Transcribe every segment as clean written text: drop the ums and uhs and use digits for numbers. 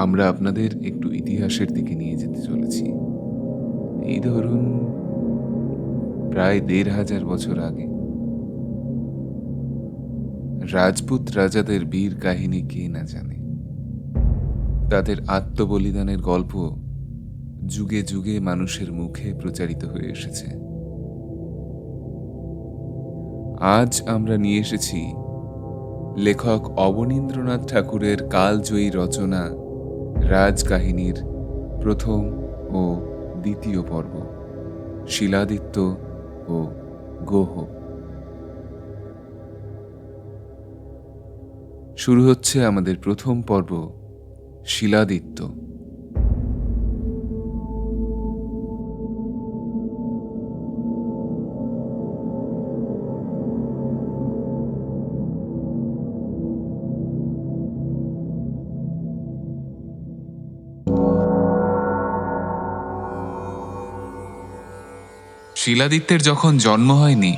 আমরা আপনাদের একটু ইতিহাসের দিকে নিয়ে যেতে চলেছি। এই ধরুন প্রায় ১৫০০ বছর আগে রাজপুত রাজাদের বীর কাহিনী কে না জানে। তাদের আত্মবলিদানের গল্প যুগে যুগে মানুষের মুখে প্রচারিত হয়ে এসেছে। আজ আমরা নিয়ে এসেছি লেখক অবনীন্দ্রনাথ ঠাকুরের কালজয়ী রচনা রাজকাহিনীর প্রথম ও দ্বিতীয় পর্ব, শিলাদিত্য ও গোহ। শুরু হচ্ছে আমাদের প্রথম পর্ব, শিলাদিত্য। শিলাদিত্যের যখন জন্ম হয়নি,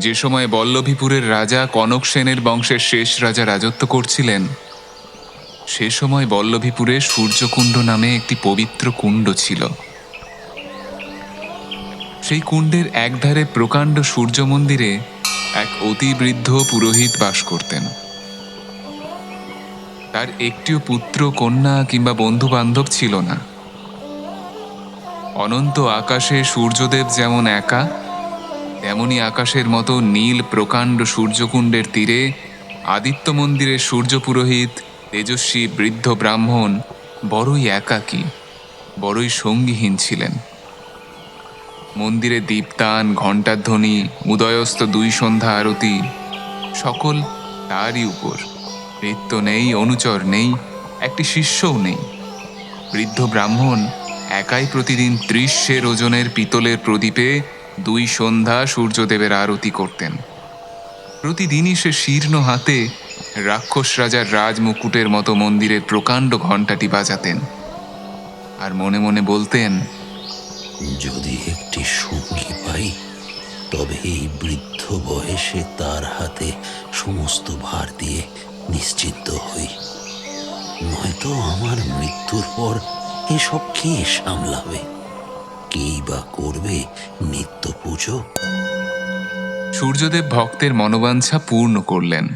যে সময় বল্লভীপুরের রাজা কনক সেনের বংশের শেষ রাজা রাজত্ব করছিলেন, সে সময় বল্লভীপুরে সূর্যকুণ্ড নামে একটি পবিত্র কুণ্ড ছিল। সেই কুণ্ডের একধারে প্রকাণ্ড সূর্য মন্দিরে এক অতি বৃদ্ধ পুরোহিত বাস করতেন। তার একটিও পুত্র, কন্যা কিংবা বন্ধু বান্ধব ছিল না। অনন্ত আকাশে সূর্যদেব যেমন একা, তেমনি আকাশের মতো নীল প্রকাণ্ড সূর্যকুণ্ডের তীরে আদিত্য মন্দিরের সূর্য পুরোহিত, তেজস্বী বৃদ্ধ ব্রাহ্মণ বড়ই একাকী, বড়ই সঙ্গীহীন ছিলেন। মন্দিরে দীপদান, ঘণ্টাধ্বনি, উদয়স্ত ২ সন্ধ্যা আরতি, সকল তারই উপর। নৃত্য নেই, অনুচর নেই, একটি শিষ্যও নেই। বৃদ্ধ ব্রাহ্মণ একাই প্রতিদিন ৩০ সের ওজনের পিতলের প্রদীপে ২ সন্ধ্যা সূর্যদেবের আরতি করতেন। প্রতিদিনই সে শীর্ণ হাতে রাক্ষস রাজার রাজমুকুটের মতো মন্দিরের প্রকাণ্ড ঘণ্টাটি বাজাতেন, আর মনে মনে বলতেন, যদি একটি সঙ্গী পাই তবে এই বৃদ্ধ বয়সে তার হাতে সমস্ত ভার দিয়ে নিশ্চিন্ত হই, নয়তো আমার মৃত্যুর পর এসব কে সামলাবে? কেই বা করবে নিত্য পুজো? সূর্যদেব ভক্তের মনোবাঞ্ছা পূর্ণ করলেন।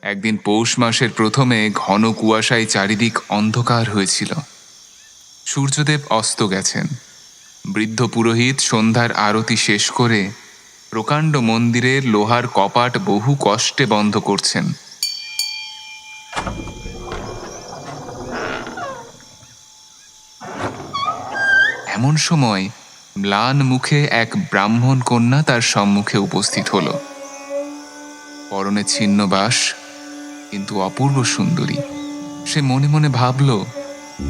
একদিন পৌষ মাসের প্রথমে ঘন কুয়াশায় চারিদিক অন্ধকার হয়েছিল। সূর্যদেব অস্ত গেছেন। বৃদ্ধ পুরোহিত সন্ধ্যার আরতি শেষ করে প্রকাণ্ড মন্দিরের লোহার কপাট বহু কষ্টে বন্ধ করছেন। এমন সময় ম্লান মুখে এক ব্রাহ্মণ কন্যা তার সম্মুখে উপস্থিত হল। পরনে ছিন্ন বাস, কিন্তু অপূর্ব সুন্দরী। সে মনে মনে ভাবল,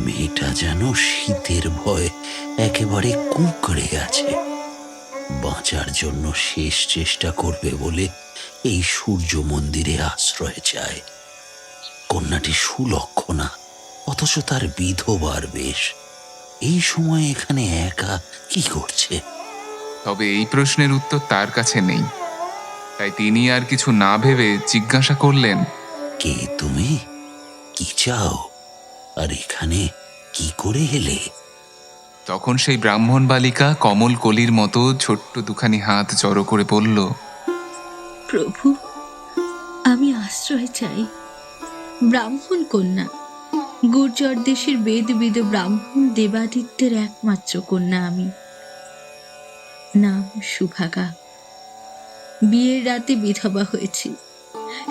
মেয়েটা যেন শীতের ভয় একেবারে কুঁকড়ে আছে, বাঁচার জন্য শেষ চেষ্টা করবে বলে এই সূর্য মন্দিরে আশ্রয় চায়। কন্যাটি সুলক্ষণা, অথচ তার বিধবার বেশ। এই সময় এখানে একা কি করছে? তবে এই প্রশ্নের উত্তর তার কাছে নেই। তাই তিনি আর কিছু না ভেবে জিজ্ঞাসা করলেন, কে তুমি? কি চাও? আর এখানে কি করে এলে? তখন সেই ব্রাহ্মণ বালিকা কমল কলির মতো ছোট্ট দুখানি হাত জড়ো করে বলল, প্রভু, আমি আশ্রয় চাই। ব্রাহ্মণ কন্যা, গুর্জর দেশের বেদবিদ ব্রাহ্মণ দেবাদিত্যের একমাত্র কন্যা আমি। নাম সুভাগা। বিয়ের রাতে বিধবা হয়েছি।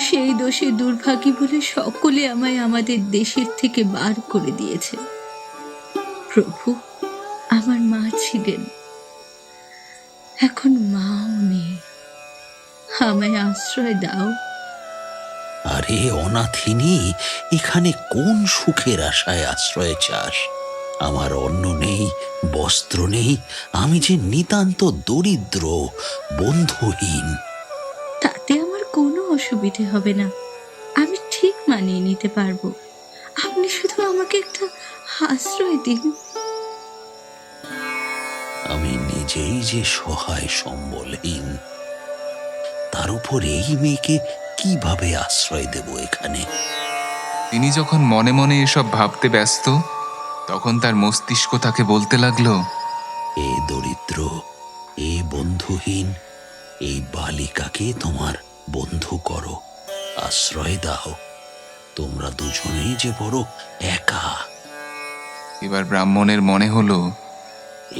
সেই দোষে দুর্ভাগী বলে সকলে আমায় আমাদের দেশের থেকে বার করে দিয়েছে। প্রভু, আমার মা ছিলেন, এখন মাও নেই। আমায় আশ্রয় দাও। আরে অনাথিনী, এখানে কোন সুখের আশায় আশ্রয় চাস? আমার অন্ন নেই, বস্ত্র নেই, আমি যে নিতান্ত দরিদ্র, বন্ধুহীন। তাতে আমার কোনো অসুবিধে হবে না, আমি ঠিক মানিয়ে নিতে পারবো। আপনি শুধু আমাকে একটা আশ্রয় দিন। আমি নিজেই যে সহায় সম্বলহীন, তার উপর এই মেয়েকে কিভাবে আশ্রয় দেব এখানে? তিনি যখন মনে মনে এসব ভাবতে ব্যস্ত, তখন তার মস্তিষ্ক তাকে বলতে লাগলো, এ দরিদ্র, এ বন্ধুহীন, এই বালিকাকে তোমার বন্ধু করো, আশ্রয় দাও। তোমরা দুজনেই যে বড় একা। এবার ব্রাহ্মণের মনে হলো,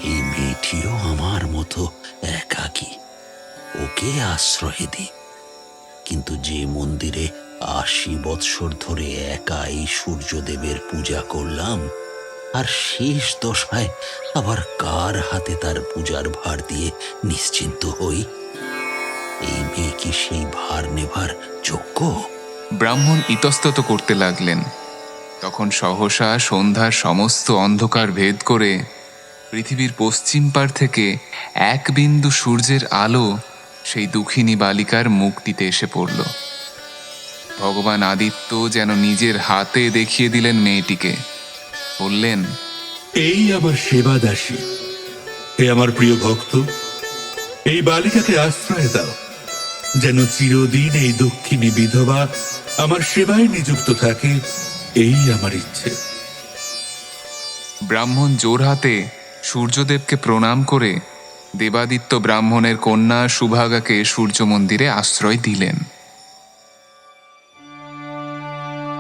এই মেয়েটিও আমার মতো একাকী, ওকে আশ্রয় দিই। কিন্তু যে মন্দিরে ৮০ বৎসর ধরে একা এই সূর্যদেবের পূজা করলাম, আর শেষ দশায় আবার কার হাতে তার পূজার ভার দিয়ে নিশ্চিন্ত হই? এই মেয়ে কি সেই ভার নেভার যোগ্য? ব্রাহ্মণ ইতস্তত করতে লাগলেন। তখন সহসা সন্ধ্যার সমস্ত অন্ধকার ভেদ করে পৃথিবীর পশ্চিম পার থেকে এক বিন্দু সূর্যের আলো সেই দুঃখিনী বালিকার মুখটিতে এসে পড়ল। ভগবান আদিত্য যেন নিজের হাতে দেখিয়ে দিলেন মেয়েটিকে। বললেন, এই আমার সেবা দাসী, এ আমার প্রিয় ভক্ত, এই বালিকাকে আশ্রয় দাও, যেন চিরদিন এই দক্ষিণী বিধবা আমার সেবায় নিযুক্ত থাকে, এই আমার ইচ্ছে। ব্রাহ্মণ জোড়হাতে সূর্যদেবকে প্রণাম করে দেবাদিত্য ব্রাহ্মণের কন্যা সুভাগাকে সূর্য মন্দিরে আশ্রয় দিলেন।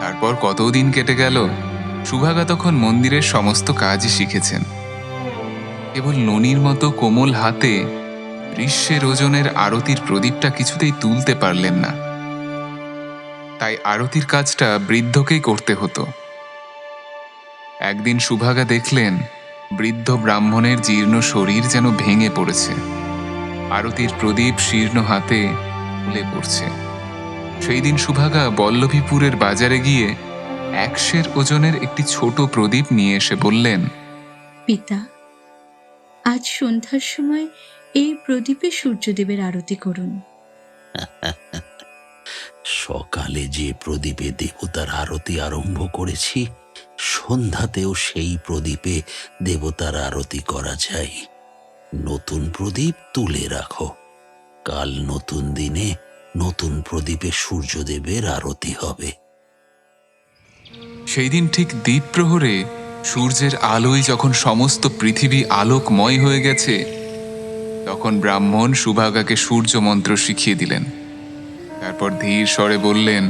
তারপর কতদিন কেটে গেল। সুভাগা তখন মন্দিরের সমস্ত কাজই শিখেছেন। কেবল ননির মতো কোমল হাতে গ্রীষ্মের ওজনের আরতির প্রদীপটা কিছুতেই তুলতে পারলেন না। তাই আরতির কাজটা বৃদ্ধকেই করতে হতো। একদিন সুভাগা দেখলেন বৃদ্ধ ব্রাহ্মণের জীর্ণ শরীর যেন ভেঙে পড়েছে। আরতির প্রদীপ শীর্ণ হাতে খুলে পড়ছে। সেই দিন সুভাগা বল্লভীপুরের বাজারে গিয়ে ১০০ ওজনের একটি ছোট প্রদীপ নিয়ে এসে বললেন, পিতা, আজ সন্ধ্যার সময় এই প্রদীপে সূর্যদেবের আরতি করুন। সকালে যে প্রদীপে দেবতার আরতি আরম্ভ করেছি, সন্ধ্যাতেও সেই প্রদীপে দেবতার আরতি করা যায়। নতুন প্রদীপ তুলে রাখো, কাল নতুন দিনে নতুন প্রদীপে সূর্যদেবের আরতি হবে। সেই দিন ঠিক দ্বীপ প্রহরে সূর্যের আলোয় যখন সমস্ত পৃথিবী আলোকময় হয়ে গেছে, তখন ব্রাহ্মণ সুভাগাকে সূর্য মন্ত্র শিখিয়ে দিলেন। তারপর ধীর স্বরে বললেন,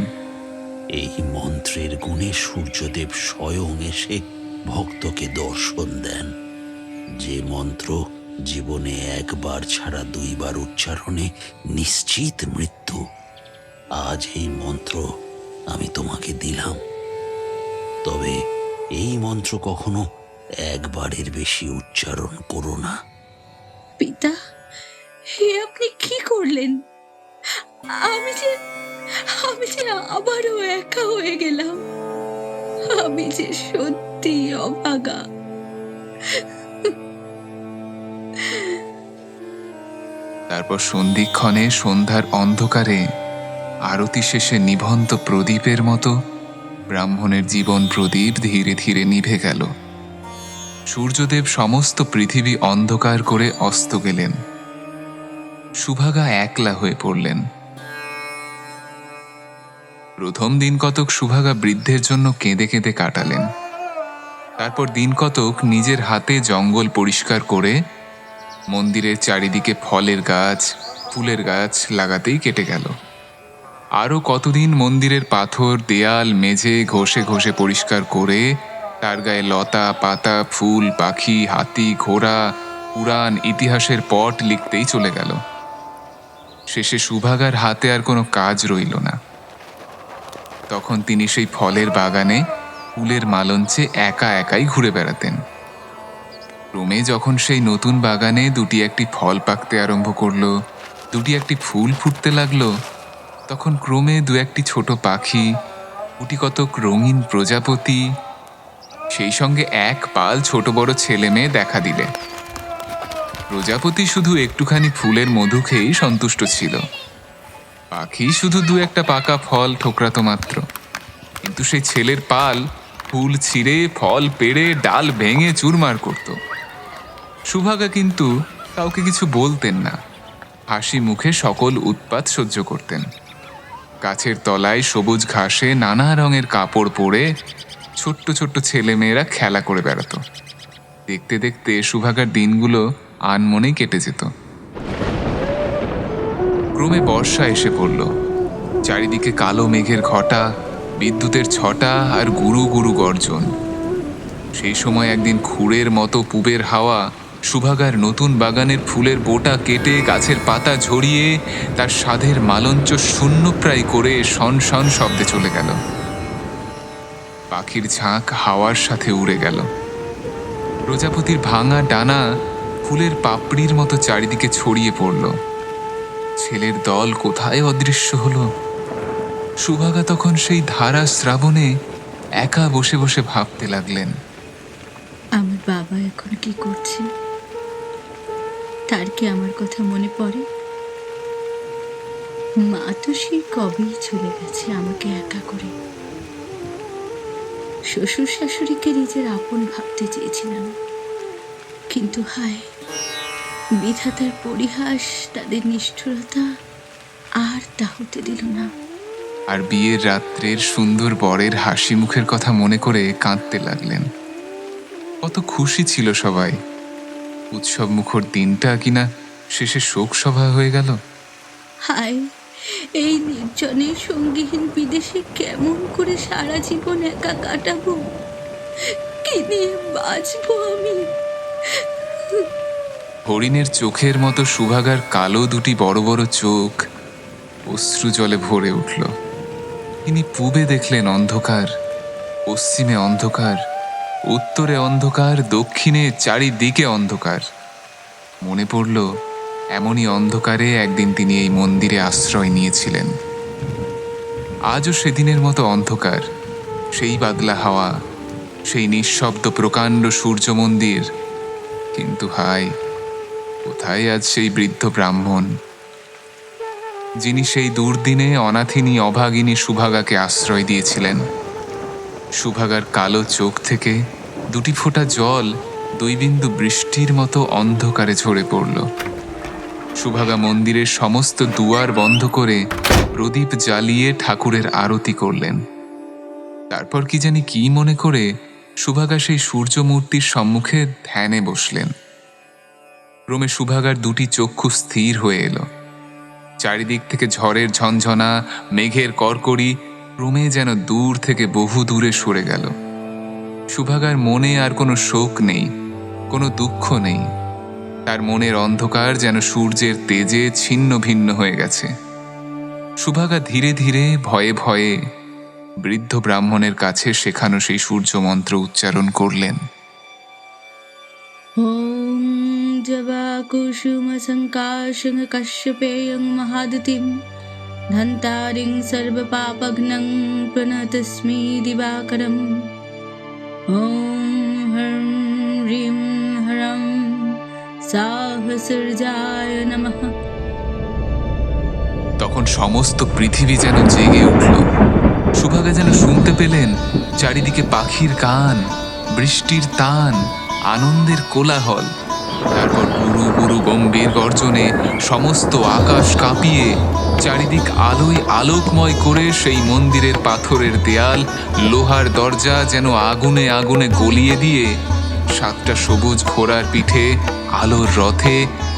এই মন্ত্রের গুণে সূর্যদেব স্বয়ং এসে ভক্তকে দর্শন দেন। যে মন্ত্র জীবনে একবার ছাড়া ২ বার উচ্চারণে নিশ্চিত মৃত্যু, আজ এই মন্ত্র আমি তোমাকে দিলাম। তবে এই মন্ত্র কখনো একবারের বেশি উচ্চারণ করো না। পিতা, হে আপনি কি করলেন? আমি যে আবারও একা হয়ে গেলাম। আমি যে সত্যি অভাগা। তারপর সন্ধিক্ষণে সন্ধ্যার অন্ধকারে আরতি শেষে নিভন্ত প্রদীপের মতো ব্রাহ্মণের জীবন প্রদীপ ধীরে ধীরে নিভে গেল। সূর্যদেব সমস্ত পৃথিবী অন্ধকার করে অস্ত গেলেন। সুভাগা একলা হয়ে পড়লেন। প্রথম দিন কতক সুভাগা বৃদ্ধের জন্য কেঁদে কেঁদে কাটালেন। তারপর দিন কতক নিজের হাতে জঙ্গল পরিষ্কার করে মন্দিরের চারিদিকে ফলের গাছ, ফুলের গাছ লাগাতেই কেটে গেল। আরও কতদিন মন্দিরের পাথর, দেয়াল, মেঝে ঘষে ঘষে পরিষ্কার করে তার গায়ে লতা, পাতা, ফুল, পাখি, হাতি, ঘোড়া, পুরাণ, ইতিহাসের পট লিখতেই চলে গেল। শেষে সুভাগার হাতে আর কোনো কাজ রইল না। তখন তিনি সেই ফলের বাগানে ফুলের মালঞ্চে একা একাই ঘুরে বেড়াতেন। ক্রমে যখন সেই নতুন বাগানে ২-১টি ফল পাকতে আরম্ভ করলো, ২-১টি ফুল ফুটতে লাগলো, তখন ক্রমে ২-১টি ছোট পাখি, গুটি কতক রঙিন প্রজাপতি, সেই সঙ্গে এক পাল ছোট বড় ছেলে মেয়ে দেখা দিলে। প্রজাপতি শুধু একটুখানি ফুলের মধু খেয়েই সন্তুষ্ট ছিল। পাখি শুধু ২-১টা পাকা ফল ঠোকরাতো মাত্র। কিন্তু সেই ছেলের পাল ফুল ছিঁড়ে, ফল পেড়ে, ডাল ভেঙে চুরমার করত। সুভাগা কিন্তু কাউকে কিছু বলতেন না, হাসি মুখে সকল উৎপাত সহ্য করতেন। গাছের তলায় সবুজ ঘাসে নানা রঙের কাপড় পরে ছোট্ট ছোট্ট ছেলেমেয়েরা খেলা করে বেড়াতো। দেখতে দেখতে সুভাগার দিনগুলো আনমনেই কেটে যেত। ক্রমে বর্ষা এসে পড়ল। চারিদিকে কালো মেঘের ঘটা, বিদ্যুতের ছটা আর গুরু গুরু গর্জন। সেই সময় একদিন খুঁড়ের মতো পুবের হাওয়া সুভাগার নতুন বাগানের ফুলের বোটা কেটে গাছের পাতা ঝরিয়ে তার স্বাদের মালঞ্চ শূন্যপ্রায় করে শন শন শব্দে চলে গেল। পাখির ঝাঁক হাওয়ার সাথে উড়ে গেল। প্রজাপতির ভাঙা ডানা ফুলের পাপড়ির মতো চারিদিকে ছড়িয়ে পড়ল। ছেলের দল কোথায় অদৃশ্য হলো। সুভাগা তখন সেই ধারা শ্রাবণে একা বসে বসে ভাবতে লাগলেন, আমার বাবা এখন কি করছে? তার কি আমার কথা মনে পড়ে? মা তো সেই কবেই চলে গেছে আমাকে একা করে। শ্বশুর শাশুড়িকে নিজের আপন ভাবতে চেয়েছিলাম, কিন্তু হায়, বিধাতার পরিহাস, তাদের নিষ্ঠুরতা আর তা হতে দিল না। আর বিয়ের রাত্রের সুন্দর বরের হাসি মুখের কথা মনে করে কাঁদতে লাগলেন। কত খুশি ছিল সবাই। উৎসব মুখর দিনটা কিনা শেষে শোক সভা হয়ে গেল। হায়, এই নির্জনে সঙ্গীহীন বিদেশে কেমন করে সারা জীবন একা কাটাবো? কি নিয়ে বাঁচবো আমি? হরিণের চোখের মতো সুভাগার কালো দুটি বড় বড় চোখ অশ্রু জলে ভরে উঠল। তিনি পূবে দেখলেন অন্ধকার, পশ্চিমে অন্ধকার, উত্তরে অন্ধকার, দক্ষিণে চারিদিকে অন্ধকার। মনে পড়ল এমনই অন্ধকারে একদিন তিনি এই মন্দিরে আশ্রয় নিয়েছিলেন। আজও সেদিনের মতো অন্ধকার, সেই বাদলা হাওয়া, সেই নিঃশব্দ প্রকাণ্ড সূর্য মন্দির। কিন্তু হায়, কোথায় আজ সেই বৃদ্ধ ব্রাহ্মণ, যিনি সেই দুর্দিনে অনাথিনী অভাগিনী সুভাগাকে আশ্রয় দিয়েছিলেন। সুভাগার কালো চোখ থেকে দুটি ফোঁটা জল দুই বিন্দু বৃষ্টির মতো অন্ধকারে ঝরে পড়ল। সুভাগা মন্দিরের সমস্ত দুয়ার বন্ধ করে প্রদীপ জ্বালিয়ে ঠাকুরের আরতি করলেন। তারপর কি জানি কি মনে করে সুভাগা সেই সূর্য মূর্তির সম্মুখে ধ্যানে বসলেন। ক্রমে সুভাগার দুটি চক্ষু স্থির হয়ে এলো। চারিদিক থেকে ঝড়ের ঝনঝনা, মেঘের কড়কড়ি ক্রমে যেন দূর থেকে বহু দূরে সরে গেল। সুভাগার মনে আর কোনো শোক নেই, কোনো দুঃখ নেই। তার মনের অন্ধকার যেন সূর্যের তেজে ছিন্ন ভিন্ন হয়ে গেছে। সুভাগা ধীরে ধীরে ভয়ে ভয়ে বৃদ্ধ ব্রাহ্মণের কাছে শেখানো সেই সূর্য মন্ত্র উচ্চারণ করলেন। ওম জবা কুসুম সংকাশং কশ্যপেয়ং মহাদতিম ধন্তারিং সর্ব পাপঘ্নং প্রণতস্মি দিবাকরম। ওম হ্রম হ্রিম হ্রম সাহসূর্যায় নমঃ। তখন সমস্ত পৃথিবী যেন জেগে উঠল। সুভাগা যেন শুনতে পেলেন চারিদিকে পাখির গান, বৃষ্টির তান, আনন্দের কোলাহল। তারপর গুরু গুরু গম্ভীর গর্জনে সমস্ত আকাশ কাঁপিয়ে চারিদিক আলোয় আলোকময় করে সেই মন্দিরের পাথরের দেয়াল, লোহার দরজা যেন আগুনে আগুনে গলিয়ে দিয়ে সাতটা সবুজ ঘোড়ার পিঠে আলোর রথে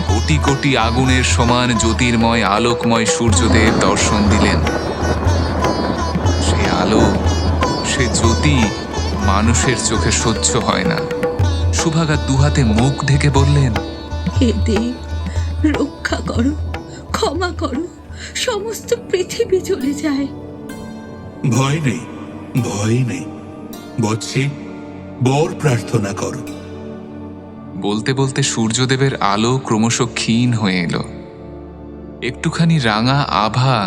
কোটি কোটি আগুনের সমান জ্যোতির্ময় আলোকময় সূর্যদেব দর্শন দিলেন। সে আলো, সে জ্যোতি মানুষের চোখে সহ্য হয় না। সুভাগা দুহাতে মুখ ঢেকে বললেন, হে দেব, রক্ষা করো, ক্ষমা করো, সমস্ত পৃথিবী চলে যায়। ভয় নেই, ভয় নেই, বৎসে বর প্রার্থনা করো। বলতে বলতে সূর্যদেবের আলো ক্রমশ ক্ষীণ হয়ে এলো। একটুখানি রাঙা আভা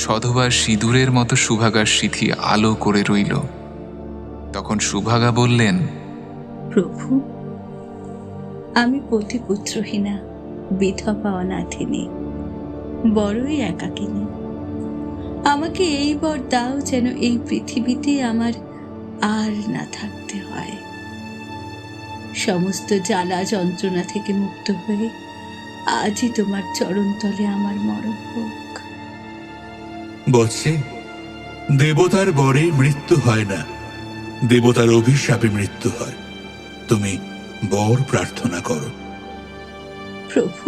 সধবার সিঁদুরের মতো সুভাগার সিঁথি আলো করে রইল। তখন সুভাগা বললেন, প্রভু, আমি পতিপুত্রহীনা, বিধবা অনাথিনী, বড়ই একাকিনী। আমাকে এই বর দাও যেন এই পৃথিবীতে আমার আর না থাকতে হয়। সমস্ত জ্বালা যন্ত্রণা থেকে মুক্ত হয়ে আজই তোমার চরণতলে আমার মরণ হোক। বৎসে, দেবতার বরে মৃত্যু হয় না, দেবতার অভিশাপে মৃত্যু হয়। তুমি বর প্রার্থনা করো। প্রভু,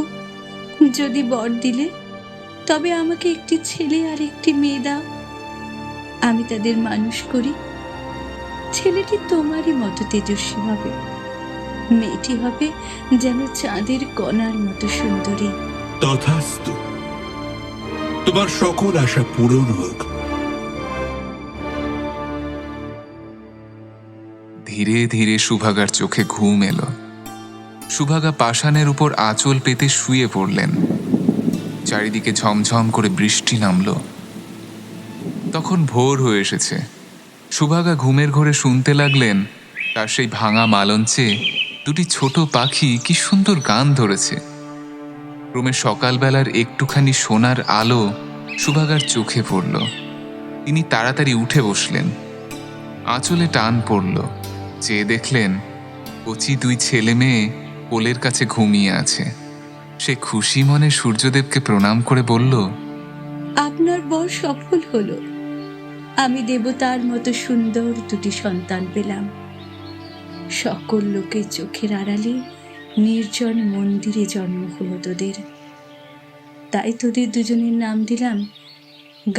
যদি বর দিলে তবে আমাকে একটি ছেলে আর একটি মেয়ে দাও। আমি তাদের মানুষ করি। ছেলেটি তোমারই মতো তেজস্বী হবে, মেয়েটি হবে যেন চাঁদের কণার মতো সুন্দরী। তথাস্তু, তোমার সকল আশা পূরণ হোক। ধীরে ধীরে সুভাগার চোখে ঘুম এলো। সুভাগা পাষাণের উপর আঁচল পেতে শুয়ে পড়লেন। চারিদিকে ঝমঝম করে বৃষ্টি নামল। তখন ভোর হয়ে এসেছে। সুভাগা ঘুমের ঘোরে শুনতে লাগলেন তার সেই ভাঙা মালঞ্চে দুটি ছোট পাখি কি সুন্দর গান ধরেছে। ক্রমে সকালবেলার একটুখানি সোনার আলো সুভাগার চোখে পড়ল। তিনি তাড়াতাড়ি উঠে বসলেন। আঁচলে টান পড়ল। চেয়ে দেখলেন কচি দুই ছেলে মেয়ে কোলের কাছে ঘুমিয়ে আছে। সে খুশি মনে সূর্যদেবকে প্রণাম করে বলল, আপনার বর সফল হলো। আমি দেবতার মতো সুন্দর দুটি সন্তান পেলাম। সকল লোকের চোখের আড়ালে নির্জন মন্দিরে জন্ম হলো তোদের। তাই তোদের দুজনের নাম দিলাম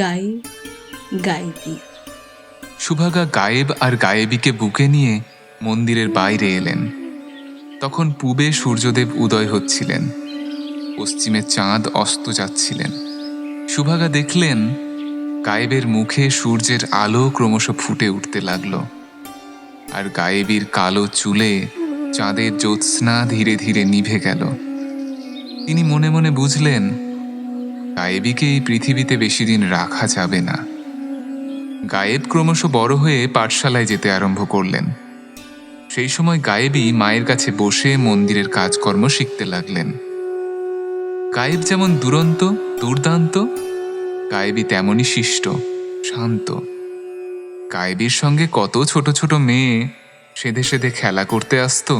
গায়েব, গায়েবী। সুভাগা গায়েব আর গায়েবীকে বুকে নিয়ে মন্দিরের বাইরে এলেন। তখন পূবে সূর্যদেব উদয় হচ্ছিলেন, পশ্চিমে চাঁদ অস্ত যাচ্ছিলেন। সুভাগা দেখলেন গায়েবের মুখে সূর্যের আলো ক্রমশ ফুটে উঠতে লাগল, আর গায়েবীর কালো চুলে চাঁদের জ্যোৎস্না ধীরে ধীরে নিভে গেল। তিনি মনে মনে বুঝলেন গায়েবীকে এই পৃথিবীতে বেশি দিন রাখা যাবে না। গায়েব ক্রমশ বড় হয়ে পাঠশালায় যেতে আরম্ভ করলেন। সেই সময় গায়েবী মায়ের কাছে বসে মন্দিরের কাজকর্ম শিখতে লাগলেন। গায়েব যেমন দুরন্ত দুর্দান্ত, গায়েবী তেমনই শিষ্ট শান্ত। গায়েবীর সঙ্গে কত ছোট ছোট মেয়ে সেধে সেধে খেলা করতে আসতো,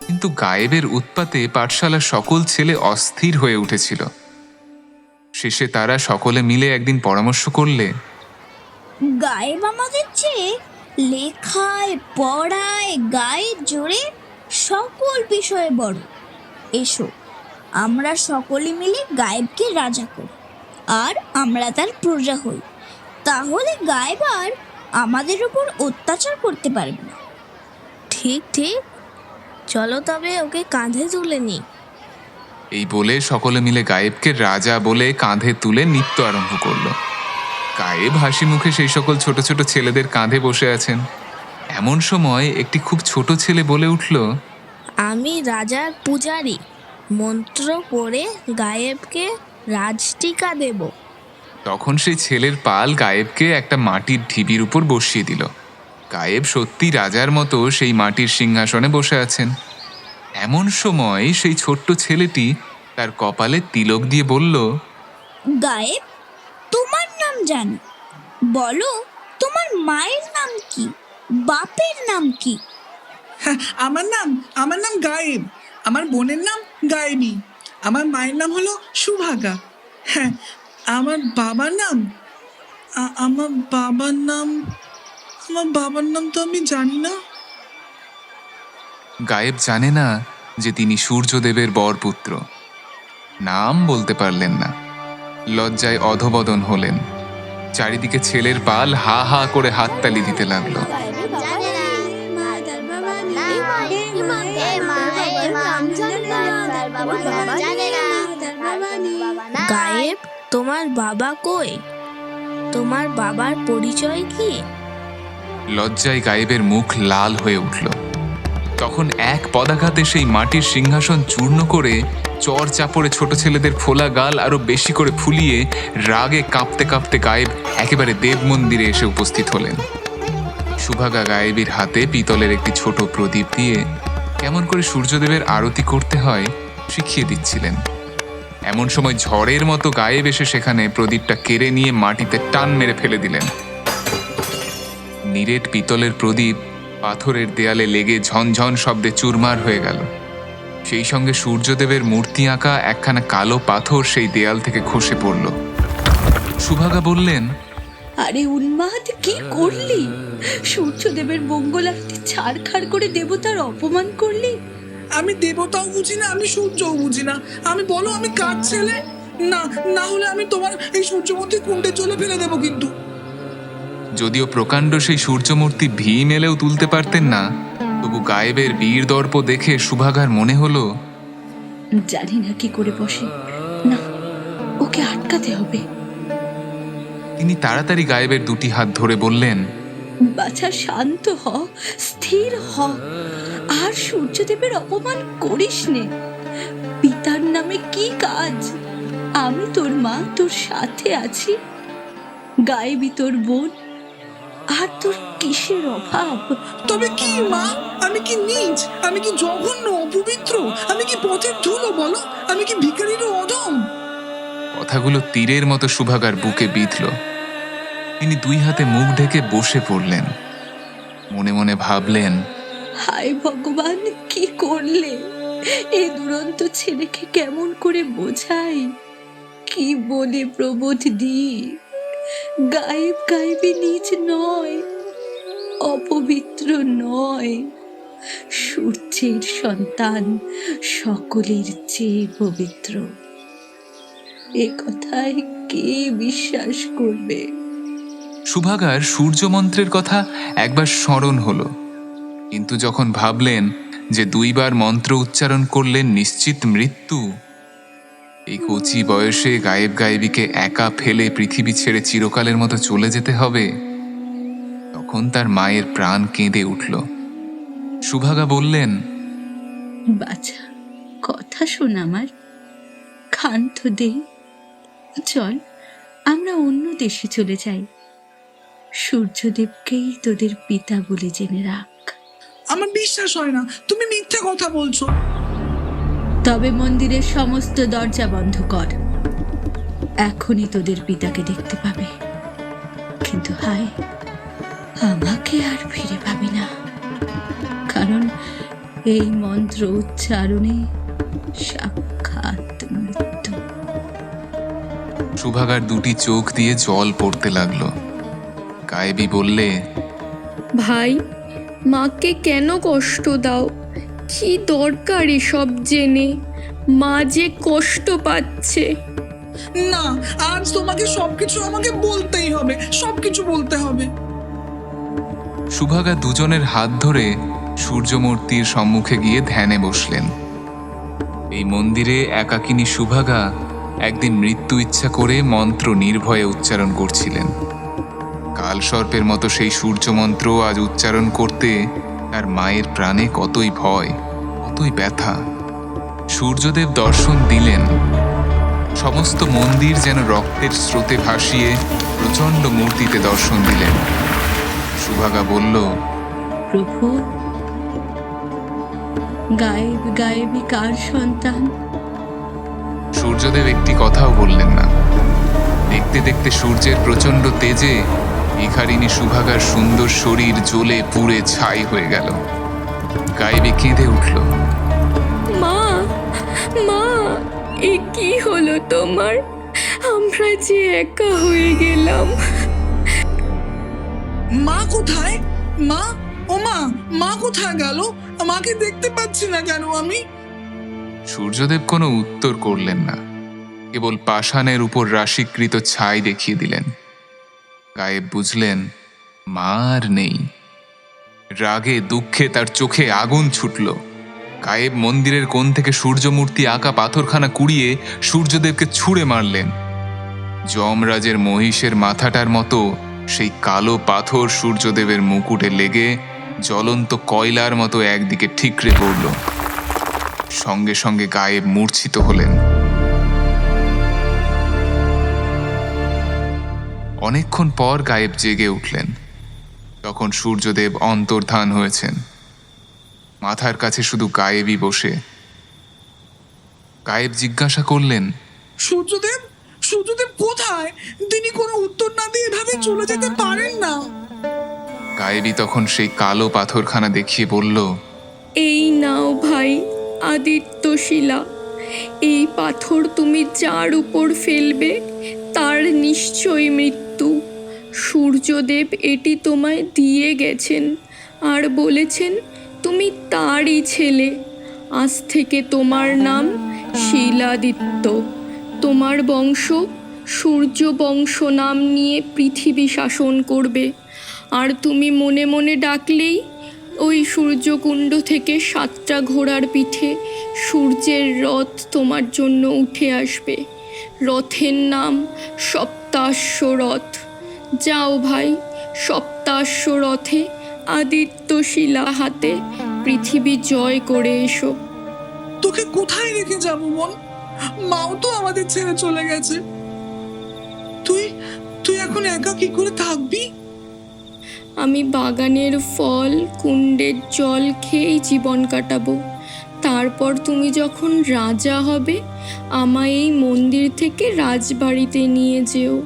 কিন্তু গায়েবের উৎপাতে পাঠশালার সকল ছেলে অস্থির হয়ে উঠেছিল। শেষে তারা সকলে মিলে একদিন পরামর্শ করলে, গায়েব আমাদের চেয়ে লেখায় পড়ায় গায়ের জোরে সকল বিষয়ে বড়। এসো আমরা সকলে মিলে গায়েবকে রাজা করি, আর আমরা তার প্রজা হই। তাহলে গায়েব আর আমাদের উপর অত্যাচার করতে পারবে না। ঠিক ঠিক, চলো তবে ওকে কাঁধে তুলে নিই। এই বলে সকলে মিলে গায়েবকে রাজা বলে কাঁধে তুলে নৃত্য আরম্ভ করলো। গায়েব হাসি মুখে সেই সকল ছোট ছোট ছেলেদের কাঁধে বসে আছেন। এমন সময় একটি খুব ছোট ছেলে বলে উঠল, আমি রাজার পূজারী, মন্ত্র পড়ে গায়েবকে রাজটিকা দেব। তখন সেই ছেলের পাল গায়েবকে একটা মাটির ঢিবির উপর বসিয়ে দিল। গায়েব সত্যি রাজার মতো সেই মাটির সিংহাসনে বসে আছেন। এমন সময় সেই ছোট্ট ছেলেটি তার কপালে তিলক দিয়ে বলল, গায়েব, তোমার নাম জানি, বলো তোমার মায়ের নাম কি, বাপের নাম কি? হ্যাঁ, আমার নাম গায়েব। আমার বোনের নাম গায়েবী। আমার মায়ের নাম হলো সুভাগা। হ্যাঁ, আমার বাবার নাম আমার বাবার নাম তো আমি জানি না। গায়েব জানে না যে তিনি সূর্যদেবের বরপুত্র। নাম বলতে পারলেন না। লজ্জায় অধবদন হলেন। চারিদিকে ছেলের পাল হা হা করে হাততালি দিতে লাগলো। গায়েব, তোমার বাবা কই? তোমার বাবার পরিচয় কি? লজ্জায় গায়েবের মুখ লাল হয়ে উঠল। তখন এক পদাঘাতে সেই মাটির সিংহাসন চূর্ণ করে চর চাপড়ে ছোট ছেলেদের ফোলা গাল আরো বেশি করে ফুলিয়ে রাগে কাঁপতে কাঁপতে গায়েব একেবারে দেব মন্দিরে এসে উপস্থিত হলেন। সুভাগা গায়েবীর হাতে পিতলের একটি ছোট প্রদীপ দিয়ে কেমন করে সূর্যদেবের আরতি করতে হয় শিখিয়ে দিচ্ছিলেন। এমন সময় ঝড়ের মতো গায়েব এসে সেখানে প্রদীপটা কেড়ে নিয়ে মাটিতে টান মেরে ফেলে দিলেন। নিরেট পিতলের প্রদীপ পাথরের দেয়ালে লেগে ঝনঝন শব্দে চুরমার হয়ে গেল। সেই সঙ্গে সূর্যদেবের মূর্তি আঁকা একখানা কালো পাথর সেই দেয়াল থেকে খসে পড়ল। সুভাগা বললেন, আরে উন্মাদ, কি করলি? সূর্যদেবের মঙ্গল আরতি ছাড়খাড় করে দেবতার অপমান করলি। আমি দেবতাও বুঝি না, আমি সূর্যও বুঝি না। আমি বলো আমি কার ছেলে? না, না হলে আমি তোমার এই সূর্যমূর্তি কুণ্ডে চলে ফেলে দেবো কিন্তু। যদিও প্রকাণ্ড সেই সূর্যমূর্তি ভীম এলেও তুলতে পারতেন না, তবু গায়েবের বীর দর্প দেখে সুভাগার মনে হলো জানি না কি করে বসে, না, ওকে আটকাতে হবে। তিনি তাড়াতাড়ি গায়েবের দুটি হাত ধরে বললেন, বাছা, শান্ত হ, স্থির হ, আর সূর্যদেবের অপমান করিস নে। পিতার নামে কি কাজ? আমি তোর মা, তোর সাথে আছি। গায়েবি তোর বোন, আর তোর কিসের অভাব? তবে কি মা, আমি কি নীচ, আমি কি জঘন্য অপবিত্র, আমি কি পথের ধুলো বলো, আমি কি ভিখারিরও অধম? কথাগুলো তীরের মতো সুভাগার বুকে বিঁধল। তিনি দুই হাতে মুখ ঢেকে বসে পড়লেন। মনে মনে ভাবলেন, হায় ভগবান, কি করলে? এই দুরন্ত ছেলেকে কেমন করে বোঝাই? কি বলে প্রবোধ দি? গায়েব গায়েবী নিজ নয়, অপবিত্র নয়, সূর্যের সন্তান, সকলের চেয়ে পবিত্র। এ কথায় কে বিশ্বাস করবে? সুভাগার সূর্যমন্ত্রের কথা একবার স্মরণ হলো, কিন্তু যখন ভাবলেন যে দুইবার মন্ত্র উচ্চারণ করলেন নিশ্চিত মৃত্যু, এই কচি বয়সে গায়েব গায়েবীকে একা ফেলে পৃথিবী ছেড়ে চিরকালের মতো চলে যেতে হবে, তখন তার মায়ের প্রাণ কেঁদে উঠল। সুভাগা বললেন, বাছা, কথা শোন আমার, ক্ষান্ত দে। চল, আমরা অন্য দেশে চলে যাই। সূর্যদেবকেই তোদের পিতা বলে জেনে রাখ। আমার বিশ্বাস হয় না, তুমি মিথ্যে কথা বলছো। তবে মন্দিরের সমস্ত দরজা বন্ধ কর, এখনই তোদের পিতাকে দেখতে পাবে। কিন্তু হায়, আমাকে আর ফিরে পাবি না, কারণ এই মন্ত্র উচ্চারণে সাক্ষাৎ মৃত্যু। সুভাগার দুটি চোখ দিয়ে জল পড়তে লাগলো। গায়েবী বললে, ভাই, মাকে কেন কষ্ট দাও? কি দরকার এসব জেনে? মা যে কষ্ট পাচ্ছে। না, আজ তোমাকে সবকিছু আমাকে বলতেই হবে, সবকিছু বলতে হবে। সুভাগা দুজনের হাত ধরে সূর্যমূর্তির সম্মুখে গিয়ে ধ্যানে বসলেন। এই মন্দিরে একাকিনী সুভাগা একদিন মৃত্যু ইচ্ছা করে মন্ত্র নির্ভয়ে উচ্চারণ করছিলেন। কালসর্পের মতো সেই সূর্যমন্ত্র আজ উচ্চারণ করতে তার মায়ের প্রাণে কতই ভয়, কতই ব্যথা। সূর্যদেব দর্শন দিলেন। সমস্ত মন্দির যেন রক্তের স্রোতে ভাসিয়ে প্রচণ্ড মূর্তিতে দর্শন দিলেন। সুভাগা বলল, প্রভু, গায়েব গায়েবী কার সন্তান? সূর্যদেব একটি কথাও বললেন না। দেখতে দেখতে সূর্যের প্রচণ্ড তেজে ভিখারিণী সুভাগার সুন্দর শরীর জ্বলে পুড়ে ছাই হয়ে গেল। গায়েবী কেঁদে উঠল। মা, মা, এ কি হলো তোমার? আমরা যে একা হয়ে গেলাম। মা কোথায়? মা, ও মা, মা কোথায় গেল? মাকে দেখতে পাচ্ছি না কেন আমি? সূর্যদেব কোনো উত্তর করলেন না, কেবল পাষাণের উপর রাশিকৃত ছাই দেখিয়ে দিলেন। গায়েব বুঝলেন মা আর নেই। রাগে দুঃখে তার চোখে আগুন ছুটল। গায়েব মন্দিরের কোণ থেকে সূর্যমূর্তি আঁকা পাথরখানা কুড়িয়ে সূর্যদেবকে ছুঁড়ে মারলেন। যমরাজের মহিষের মাথাটার মতো সেই কালো পাথর সূর্যদেবের মুকুটে লেগে জ্বলন্ত কয়লার মতো একদিকে ঠিকরে পড়ল। সঙ্গে সঙ্গে গায়েব মূর্ছিত হলেন। অনেকক্ষণ পর গায়েব জেগে উঠলেন। তখন সূর্যদেব অন্তর্ধান হয়েছেন। মাথার কাছে শুধু গায়েবই বসে। গায়েব জিজ্ঞাসা করলেন, সূর্যদেব, সূর্যদেব কোথায়? তিনি কোনো উত্তর না দিয়ে এভাবে চলে যেতে পারেন না। গায়েবী তখন সেই কালো পাথরখানা দেখিয়ে বলল, এই নাও ভাই, আদিত্য শিলা। এই পাথর তুমি যার উপর ফেলবে তার নিশ্চয়ই মৃত্যু। সূর্যদেব এটি তোমায় দিয়ে গেছেন আর বলেছেন তুমি তারই ছেলে। আজ থেকে তোমার নাম শিলাদিত্য। তোমার বংশ সূর্য বংশ নাম নিয়ে পৃথিবী শাসন করবে। আর তুমি মনে মনে ডাকলেই ওই সূর্যকুণ্ড থেকে 7টা ঘোড়ার পিঠে সূর্যের রথ তোমার জন্য উঠে আসবে। রথের নাম সপ্তাশ্ব রথ। যাও ভাই, সপ্তাশ্ব রথে আদিত্য শিলা হাতে পৃথিবী জয় করে এসো। তোকে কোথায় রেখে যাবো বোন? মাও তো আমাদের ছেড়ে চলে গেছে। তুই তুই এখন একা কি করে থাকবি? আমি বাগানের ফল, কুণ্ডের জল খেয়েই জীবন কাটাবো। তারপর তুমি যখন রাজা হবে আমায় এই মন্দির থেকে রাজবাড়িতে নিয়ে যেও।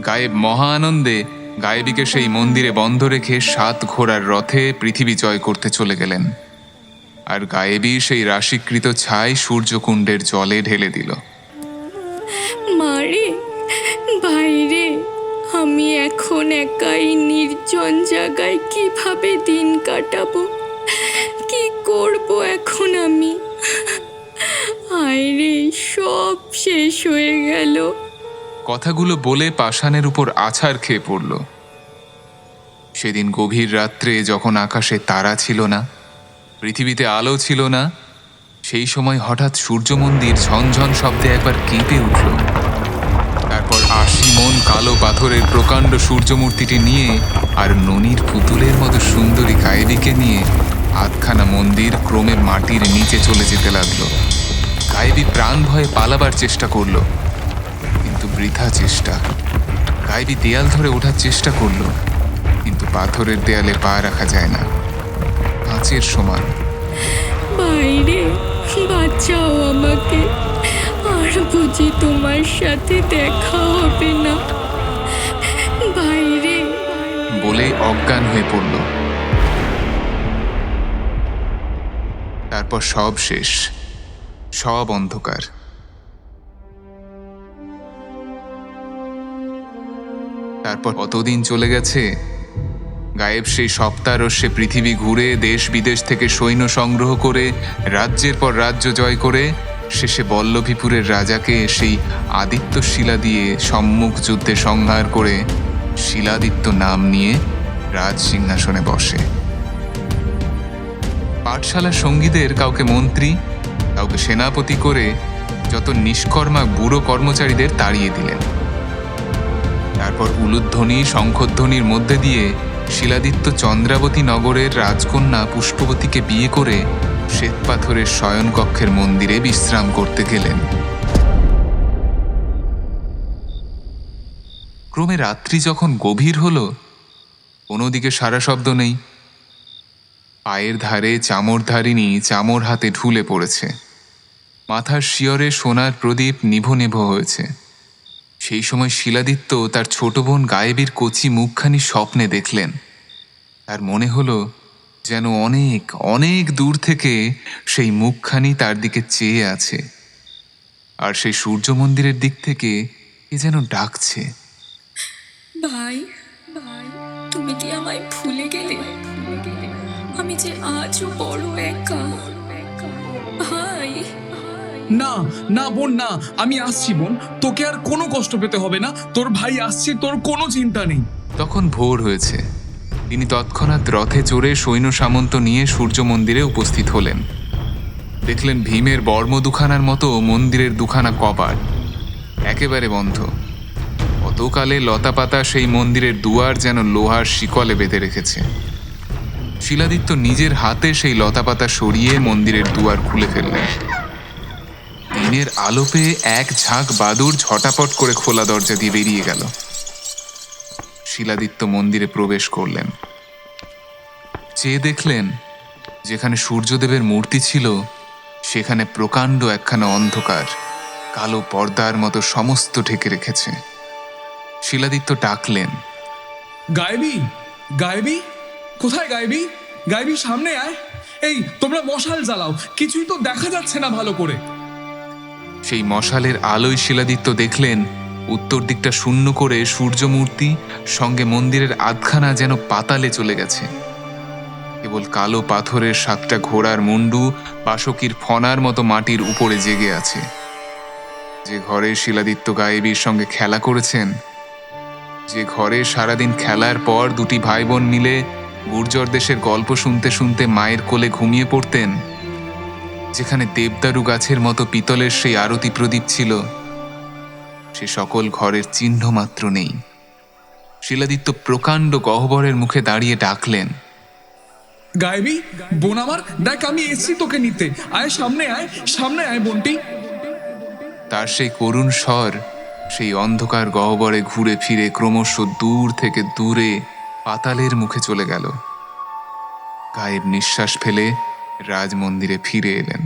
গায়েব মহা আনন্দে গায়েবীকে সেই মন্দিরে বন্ধ রেখে 7 ঘোড়ার রথে পৃথিবী জয় করতে চলে গেলেন। আর গায়েবী সেই রাশিকৃত ছাই সূর্যকুণ্ডের জলে ঢেলে দিল। মারে, বাইরে, আমি এখন একাই নির্জন জায়গায় কিভাবে দিন কাটাবো? কি করব এখন আমি? আয়রে, সব শেষ হয়ে গেল। কথাগুলো বলে পাষাণের উপর আছাড় খেয়ে পড়ল। সেদিন গভীর রাত্রে যখন আকাশে তারা ছিল না, পৃথিবীতে আলো ছিল না, সেই সময় হঠাৎ সূর্য মন্দির ঝনঝন শব্দে একবার কেঁপে উঠল। তারপর 80 মন কালো পাথরের প্রকাণ্ড সূর্যমূর্তিটি নিয়ে আর ননির পুতুলের মতো সুন্দরী গায়েবীকে নিয়ে আধখানা মন্দির ক্রমে মাটির নিচে চলে যেতে লাগলো। গায়েবী প্রাণ ভয়ে পালাবার চেষ্টা করলো, কিন্তু বৃথা চেষ্টা। গায়েবী দেয়াল ধরে ওঠার চেষ্টা করলো, কিন্তু পাথরের দেয়ালে পা রাখা যায় না, কাঁচের সমান। বাইরে, বাঁচাও আমাকে। আর বুঝি তোমার সাথে দেখা হবে না। বাইরে। বলেই অজ্ঞান হয়ে পড়ল। তারপর সব শেষ, সব অন্ধকার। তারপর কতদিন চলে গেছে। গায়েব সেই সপ্তাহরস্যে পৃথিবী ঘুরে দেশ বিদেশ থেকে সৈন্য সংগ্রহ করে রাজ্যের পর রাজ্য জয় করে শেষে বল্লভীপুরের রাজাকে সেই আদিত্য শিলা দিয়ে সম্মুখ যুদ্ধে সংহার করে শিলাদিত্য নাম নিয়ে রাজ সিংহাসনে বসে। পাঠশালার সঙ্গীদের কাউকে মন্ত্রী, কাউকে সেনাপতি করে যত নিষ্কর্মা বুড়ো কর্মচারীদের তাড়িয়ে দিলেন। তারপর উলুধ্বনি শঙ্খধ্বনির মধ্যে দিয়ে শিলাদিত্য চন্দ্রাবতী নগরের রাজকন্যা পুষ্পবতীকে বিয়ে করে শ্বেতপাথরের শয়নকক্ষের মন্দিরে বিশ্রাম করতে গেলেন। ক্রমে রাত্রি যখন গভীর হল, কোনো দিকে সারা শব্দ নেই। পায়ের ধারে চামরধারিণী চামর হাতে ঢুলে পড়েছে। মাথার শিয়রে সোনার প্রদীপ নিভো নিভো হয়েছে। সেই সময় শিলাদিত্য তার ছোট বোন গায়েবীর কচি মুখখানি স্বপ্নে দেখলেন। তার মনে হলো যেন অনেক অনেক দূর থেকে সেই মুখখানি তার দিকে চেয়ে আছে, আর সেই সূর্য মন্দিরের দিক থেকে কে যেন ডাকছে, ভাই, ভাই, তুমি কি আমায় ভুলে গেলে? আমি যে আজও বড় একা। ভাই। না না বোন, না, আমি আসছি বোন। তোকে আর কোনো কষ্ট পেতে হবে না। তোর ভাই আসছে, তোর কোনো চিন্তা নেই। তখন ভোর হয়েছে। তিনি তৎক্ষণাৎ রথে চড়ে সৈন্য সামন্ত নিয়ে সূর্য মন্দিরে উপস্থিত হলেন। দেখলেন ভীমের বর্ম দুখানার মতো মন্দিরের দুখানা কপাট একেবারে বন্ধ। অতকালে লতাপাতা সেই মন্দিরের দুয়ার যেন লোহার শিকলে বেঁধে রেখেছে। শিলাদিত্য নিজের হাতে সেই লতাপাতা সরিয়ে মন্দিরের দুয়ার খুলে ফেললেন। দিনের আলো পেয়ে এক ঝাঁক বাদুড় ঝটাপট করে খোলা দরজা দিয়ে বেরিয়ে গেল। শিলাদিত্য মন্দিরে প্রবেশ করলেন। চেয়ে দেখলেন যেখানে সূর্যদেবের মূর্তি ছিল সেখানে প্রকাণ্ড একখানা অন্ধকার কালো পর্দার মতো সমস্ত ঢেকে রেখেছে। শিলাদিত্য ডাকলেন, গায়েবী, গায়েবী, কোথায় গায়েবী? গায়েবী, সামনে আয়। এই তোমরা মশাল জ্বালাও, কিছুই তো দেখা যাচ্ছে না ভালো করে। সেই মশালের আলোয় শিলাদিত্য দেখলেন উত্তর দিকটা শূন্য করে সূর্যমূর্তি সঙ্গে মন্দিরের আধখানা যেন পাতালে চলে গেছে। কেবল কালো পাথরের 7টা ঘোড়ার মুন্ডু বাসকীর ফনার মতো মাটির উপরে জেগে আছে। যে ঘরে শিলাদিত্য গায়েবীর সঙ্গে খেলা করেছেন, যে ঘরে সারাদিন খেলার পর দুটি ভাই বোন মিলে গুর্জর দেশের গল্প শুনতে শুনতে মায়ের কোলে ঘুমিয়ে পড়তেন, যেখানে দেবদারু গাছের মতো পিতলের সেই আরতি প্রদীপ ছিল, সে সকল ঘরের চিহ্ন মাত্র নেই। শিলাদিত্য প্রকাণ্ড গহ্বরের মুখে দাঁড়িয়ে ডাকলেন, গায়েবী, বোন আমার, দেখ আমি এসছি তোকে নিতে। আয় সামনে আয়, সামনে আয় বোনটি। তার সেই করুণ স্বর সেই অন্ধকার গহ্বরে ঘুরে ফিরে ক্রমশ দূর থেকে দূরে পাতালের মুখে চলে গেল। গায়েব নিঃশ্বাস ফেলে রাজমন্দিরে ফিরে এলেন।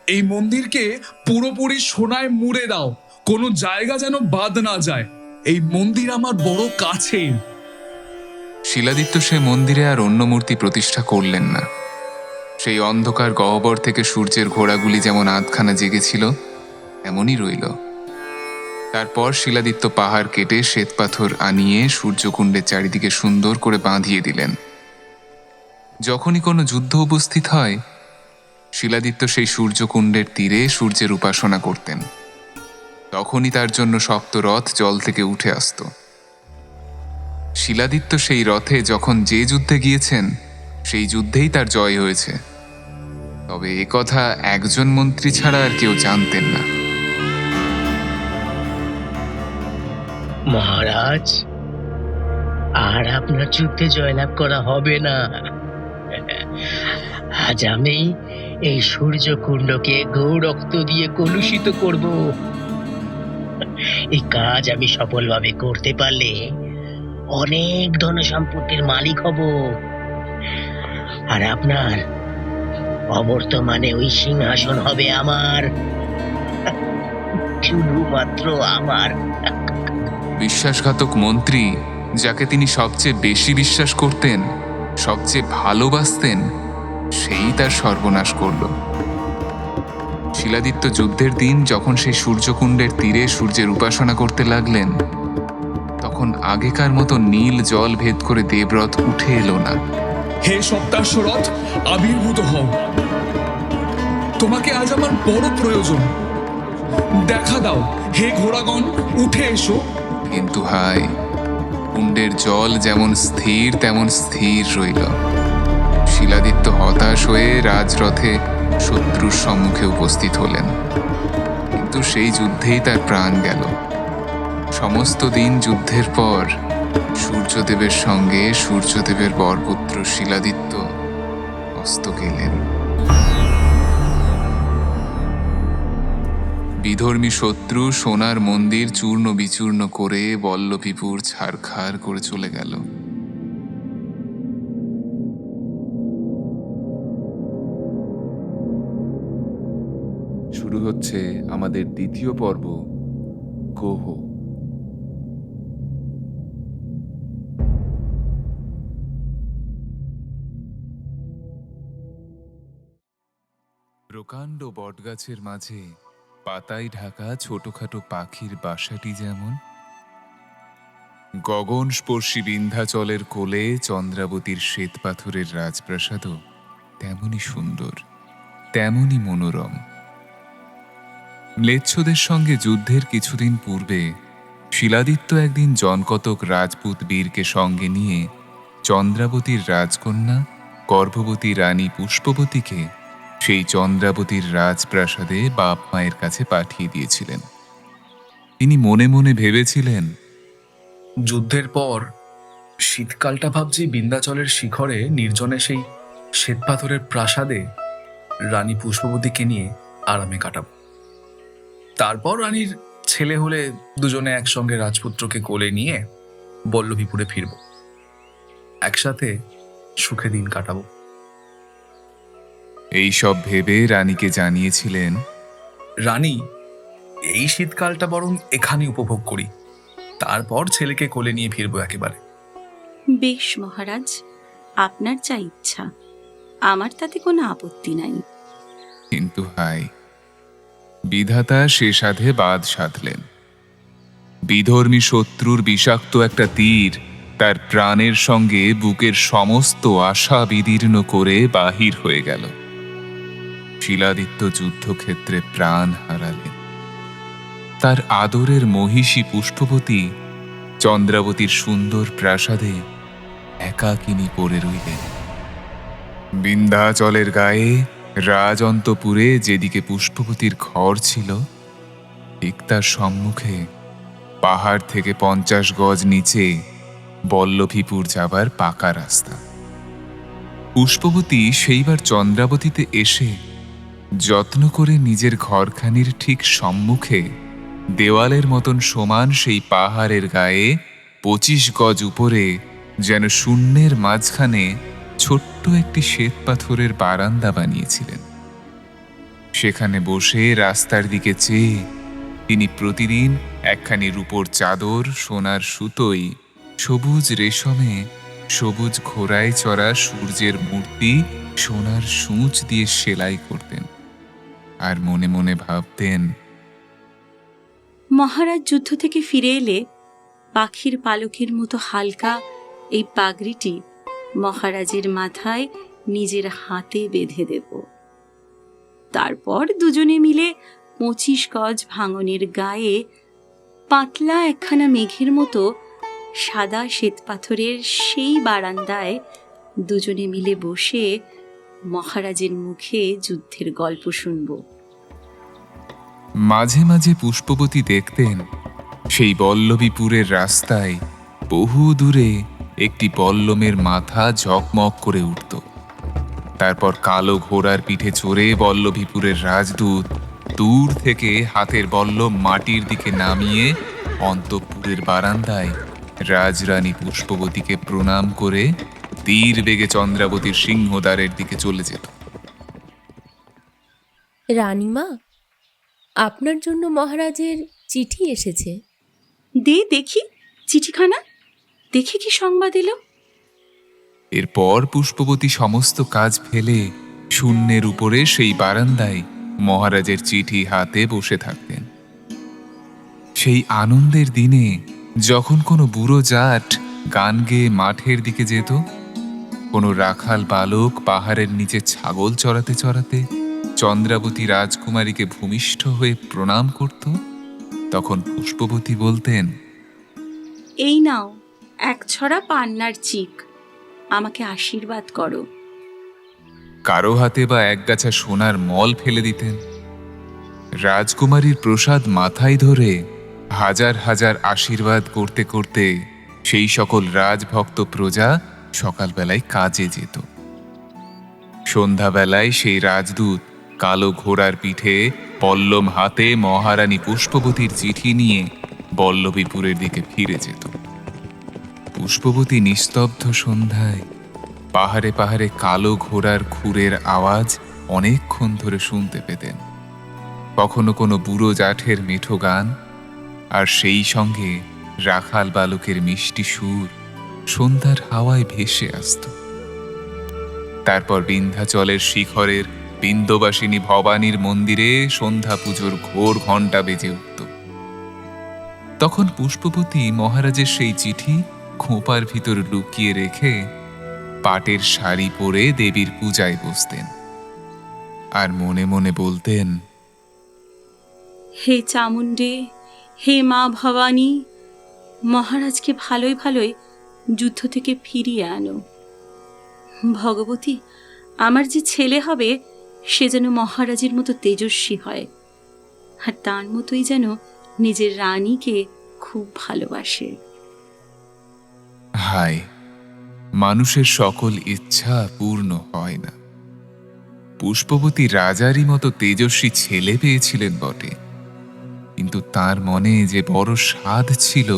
এই মন্দিরকে পুরোপুরি সোনায় মুড়ে দাও, কোনো জায়গা যেন বাদ না যায়। এই মন্দির আমার বড় কাছের। শিলাদিত্য সে মন্দিরে আর অন্য মূর্তি প্রতিষ্ঠা করলেন না। সেই অন্ধকার গহ্বর থেকে সূর্যের ঘোড়াগুলি যেমন আধখানা জেগেছিল এমনই রইল। তারপর শিলাদিত্য পাহাড় কেটে শ্বেতপাথর আনিয়ে সূর্যকুণ্ডের চারিদিকে সুন্দর করে বাঁধিয়ে দিলেন। যখনই কোনো যুদ্ধ উপস্থিত হয়, শিলাদিত্য সেই সূর্যকুণ্ডের তীরে সূর্যের উপাসনা করতেন। তখনই তার জন্য 7 রথ জল থেকে উঠে আসত। শিলাদিত্য সেই রথে যখন যে যুদ্ধে গিয়েছেন, সেই যুদ্ধেই তার জয় হয়েছে। তবে একথা একজন মন্ত্রী ছাড়া আর কেউ জানতেন না। মহারাজ, আর আপনার যুদ্ধে জয়লাভ করা হবে না। আজ আমি এই সূর্যকুণ্ডকে গৌরক্ত দিয়ে কলুষিত করব। এই কাজ আমি সফলভাবে করতে পারলে অনেক ধন সম্পত্তির মালিক হব, আর আপনার অবর্তমানে ওই সিংহাসন হবে আমার, শুধুমাত্র আমার। বিশ্বাসঘাতক মন্ত্রী, যাকে তিনি সবচেয়ে বেশি বিশ্বাস করতেন, সবচেয়ে ভালোবাসতেন, সেই তার সর্বনাশ করল। শিলাদিত্য যুদ্ধের দিন যখন সেই সূর্যকুণ্ডের তীরে সূর্যের উপাসনা করতে লাগলেন, তখন আগেকার মতো নীল জল ভেদ করে দেবরথ উঠে এলো না। হে সপ্তাশ্বরথ, আবির্ভূত হও। তোমাকে আজ আমার বড় প্রয়োজন। দেখা দাও, হে ঘোড়াগণ, উঠে এসো। কিন্তু হায়, কুণ্ডের জল যেমন স্থির তেমন স্থির রইল। শিলাদিত্য হতাশ হয়ে রাজরথে শত্রুর সম্মুখে উপস্থিত হলেন, কিন্তু সেই যুদ্ধেই তার প্রাণ গেল। সমস্ত দিন যুদ্ধের পর সূর্যদেবের সঙ্গে সূর্যদেবের বরপুত্র শিলাদিত্য অস্ত গেলেন। বিধর্মী শত্রু সোনার মন্দির চূর্ণ বিচূর্ণ করে বল্লভীপুর ছারখার করে চলে গেল। শুরু হচ্ছে আমাদের দ্বিতীয় পর্ব, গোহ। প্রকাণ্ড বটগাছের মাঝে পাতায় ঢাকা ছোটখাটো পাখির বাসাটি যেমন, গগনস্পর্শী বিন্ধ্যাচলের কোলে চন্দ্রাবতীর শ্বেতপাথরের রাজপ্রাসাদও তেমনি সুন্দর, তেমনি মনোরম। ম্লেচ্ছদের সঙ্গে যুদ্ধের কিছুদিন পূর্বে শিলাদিত্য একদিন জনকতক রাজপুত বীরকে সঙ্গে নিয়ে চন্দ্রাবতীর রাজকন্যা গর্ভবতী রানী পুষ্পবতীকে সেই চন্দ্রাবতীর রাজপ্রাসাদে বাপ মায়ের কাছে পাঠিয়ে দিয়েছিলেন। তিনি মনে মনে ভেবেছিলেন, যুদ্ধের পর শীতকালটা ভাবছি বিন্ধ্যাচলের শিখরে নির্জনে সেই শ্বেতপাথরের প্রাসাদে রানী পুষ্পবতীকে নিয়ে আরামে কাটাবো। তারপর রানীর ছেলে হলে দুজনে একসঙ্গে রাজপুত্রকে কোলে নিয়ে বল্লভীপুরে ফিরব, একসাথে সুখে দিন কাটাবো। এই সব ভেবে রানীকে জানিয়েছিলেন, রানী, এই শীতকালটা বরং এখানে উপভোগ করি, তারপর ছেলেকে কোলে নিয়ে ফিরবো একেবারে। বেশ মহারাজ, আপনার যা ইচ্ছা, আমার তাতে কোনো আপত্তি নাই। কিন্তু হায়, বিধাতা সে সাধে বাদ সাধলেন। বিধর্মী শত্রুর বিষাক্ত একটা তীর তার প্রাণের সঙ্গে বুকের সমস্ত আশা বিদীর্ণ করে বাহির হয়ে গেল। শিলাদিত্য যুদ্ধক্ষেত্রে প্রাণ হারালেন। তার আদরের মহিষী পুষ্পবতী চন্দ্রাবতীর সুন্দর প্রাসাদে একাকিনী পড়ে রইলেন। বিন্ধ্যাচলের গায়ে রাজন্তপুরে যেদিকে পুষ্পবতীর ঘর ছিল, ঠিক তার সম্মুখে পাহাড় থেকে 50 গজ নিচে বল্লভীপুর যাবার পাকা রাস্তা। পুষ্পবতী সেইবার চন্দ্রাবতীতে এসে যত্ন করে নিজের ঘরখানির ঠিক সম্মুখে দেওয়ালের মতন সমান সেই পাহাড়ের গায়ে 25 গজ উপরে যেন শূন্যের মাঝখানে ছোট্ট একটি শ্বেত পাথরের বারান্দা বানিয়েছিলেন। সেখানে বসে রাস্তার দিকে চেয়ে তিনি প্রতিদিন একখানি রূপোর চাদর, সোনার সুতোয়, সবুজ রেশমে, সবুজ ঘোড়ায় চড়া সূর্যের মূর্তি সোনার সূঁচ দিয়ে সেলাই করতেন, আর মনে মনে ভাবতেন, মহারাজ যুদ্ধ থেকে ফিরে এলে পাখির পালকের মতো হালকা এই পাগড়িটি মহারাজের মাথায় নিজের হাতে বেঁধে দেব। তারপর দুজনে মিলে 25 গজ ভাঙনের গায়ে পাতলা একখানা মেঘের মতো সাদা শ্বেতপাথরের সেই বারান্দায় দুজনে মিলে বসে মহারাজের মুখে যুদ্ধের গল্প শুনব। মাঝে মাঝে পুষ্পবতী দেখতেন সেই বল্লভীপুরের রাস্তায় বহু দূরে একটি বল্লমের মাথা ঝকমক করে উঠত। তারপর কালো ঘোড়ার পিঠে চড়ে বল্লভীপুরের রাজদূত দূর থেকে হাতের বল্লম মাটির দিকে নামিয়ে অন্তঃপুরের বারান্দায় রাজরানী পুষ্পবতীকে প্রণাম করে তীর বেগে চন্দ্রাবতীর সিংহদ্বারের দিকে চলে যেত। রানীমা, আপনার জন্য মহারাজের চিঠি এসেছে। দে দেখি চিঠিখানা, দেখে কি সংবাদ এলো। এরপর পুষ্পবতী সমস্ত কাজ ফেলে শূন্যের উপরে সেই বারান্দায় মহারাজের চিঠি হাতে বসে থাকতেন। সেই আনন্দের দিনে যখন কোনো বুড়ো জাট গান গেয়ে মাঠের দিকে যেত, কোনো রাখাল বালক পাহাড়ের নিচে ছাগল চড়াতে চড়াতে চন্দ্রাবতী রাজকুমারীকে ভূমিষ্ঠ হয়ে প্রণাম করত, তখন পুষ্পবতী বলতেন, এই নাও 1 ছড়া পান্নার চিক, আমাকে আশীর্বাদ করো। কারো হাতে বা একগাছা সোনার মল ফেলে দিতেন। রাজকুমারীর প্রসাদ মাথায় ধরে হাজার হাজার আশীর্বাদ করতে করতে সেই সকল রাজভক্ত প্রজা সকালবেলায় কাজে যেত। সন্ধ্যাবেলায় সেই রাজদূত কালো ঘোড়ার পিঠে পল্লম হাতে মহারানী পুষ্পবতীর চিঠি নিয়ে বল্লভীপুরের দিকে ফিরে যেত। পুষ্পবতী নিস্তব্ধ সন্ধ্যায় পাহাড়ে পাহাড়ে কালো ঘোড়ার খুরের আওয়াজ অনেকক্ষণ ধরে শুনতে পেতেন। কখনো কোনো বুড়ো জাঠের মেঠো গান, আর সেই সঙ্গে রাখাল বালকের মিষ্টি সুর সন্ধ্যার হাওয়ায় ভেসে আসত। তারপর বিন্ধ্যাচলের শিখরের বিন্দবাসিনী ভবানীর মন্দিরে সন্ধ্যা পুজোর ঘোর ঘণ্টা বেজে উঠত। তখন পুষ্পবতী মহারাজের সেই চিঠি খোঁপার ভিতর লুকিয়ে রেখে পাটের শাড়ি পরে দেবীর পূজায় বসতেন, আর মনে মনে বলতেন, হে চামুণ্ডে, হে মা ভবানী, মহারাজকে ভালোই ভালোই যুদ্ধ থেকে ফিরিয়ে আনো। ভগবতী, আমার যে ছেলে হবে সে যেন মহারাজের মতো তেজস্বী হয়, আর তার মতোই যেন নিজের রানীকে খুব ভালোবাসে। হায়, মানুষের সকল ইচ্ছা পূর্ণ হয় না। পুষ্পবতী রাজারই মতো তেজস্বী ছেলে পেয়েছিলেন বটে, কিন্তু তার মনে যে বড় স্বাদ ছিল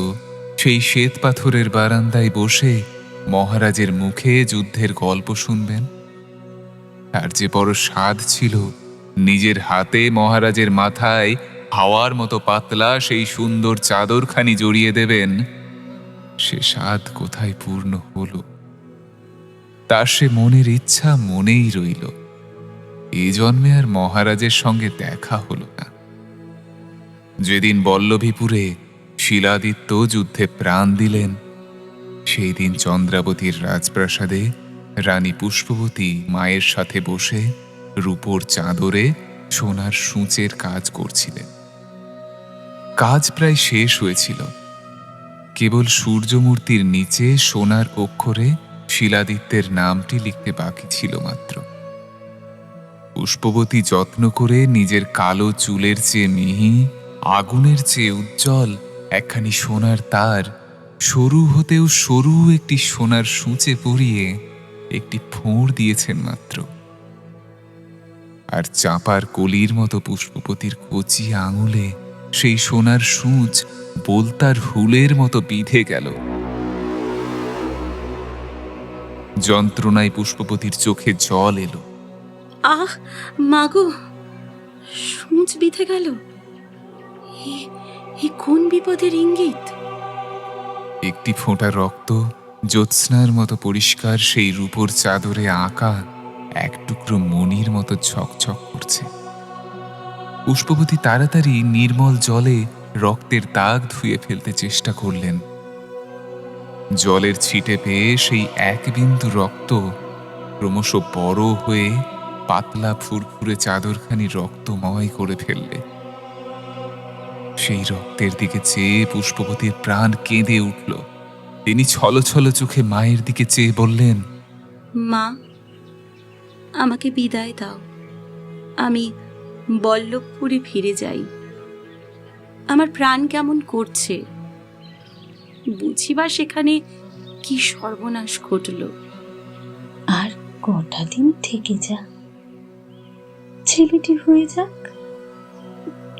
সেই শ্বেত পাথরের বারান্দায় বসে মহারাজের মুখে যুদ্ধের গল্প শুনবেন। তার যে বড় স্বাদ ছিল নিজের হাতে মহারাজের মাথায় হাওয়ার মতো পাতলা সেই সুন্দর চাদরখানি জড়িয়ে দেবেন, সে স্বাদ কোথায় পূর্ণ হলো? তার সে মনের ইচ্ছা মনেই রইল। এ জন্মে আর মহারাজের সঙ্গে দেখা হলো না। যেদিন বল্লভীপুরে শিলাদিত্য যুদ্ধে প্রাণ দিলেন। সেই দিন চন্দ্রাবতীর রাজপ্রাসাদে রানী পুষ্পবতী মায়ের সাথে বসে রূপোর চাদরে সোনার সূঁচের কাজ করছিলেন। কাজ প্রায় শেষ হয়েছিল, কেবল সূর্যমূর্তির নিচে সোনার অক্ষরে শিলাদিত্যের নামটি লিখতে বাকি ছিল মাত্র। পুষ্পবতী যত্ন করে নিজের কালো চুলের চেয়ে মিহি, আগুনের চেয়ে উজ্জ্বল একখানি সোনার তার সরু হতেও সরু একটি সোনার সূঁচে পরিয়ে একটি ফোঁড় দিয়েছেন মাত্র। আর চাঁপার কলির মতো পুষ্পবতীর কচি আঙুলে সেই সোনার সূঁচ বোলতার হুলের মতো বিঁধে গেল। যন্ত্রণায় পুষ্পবতীর চোখে জল এলো। আহ মাগো, সূঁচ বিঁধে গেল! এ কোন বিপদের ইঙ্গিত? একটি ফোঁটা রক্ত জ্যোৎস্নার মতো পরিষ্কার সেই রূপোর চাদরে আঁকা এক টুকরো মণির মতো ঝকঝক করছে। পুষ্পবতী তাড়াতাড়ি নির্মল জলে রক্তের দাগ ধুয়ে ফেলতে চেষ্টা করলেন। জলের ছিটে পেয়ে সেই এক বিন্দু রক্ত ক্রমশ বড় হয়ে পাতলা ফুরফুরে চাদরখানি রক্তময় করে ফেললে। সেই রক্তের দিকে চেয়ে পুষ্পবতীর প্রাণ কেঁদে উঠল। তিনি ছলছল চোখে মায়ের দিকে চেয়ে বললেন, মা, আমাকে বিদায় দাও। আমি বল্লভপুরে ফিরে যাই। আমার প্রাণ কেমন করছে, বুঝিবা সেখানে কি সর্বনাশ ঘটল। আর কটা দিন থেকে যা, ছেলেটি হয়ে যাক,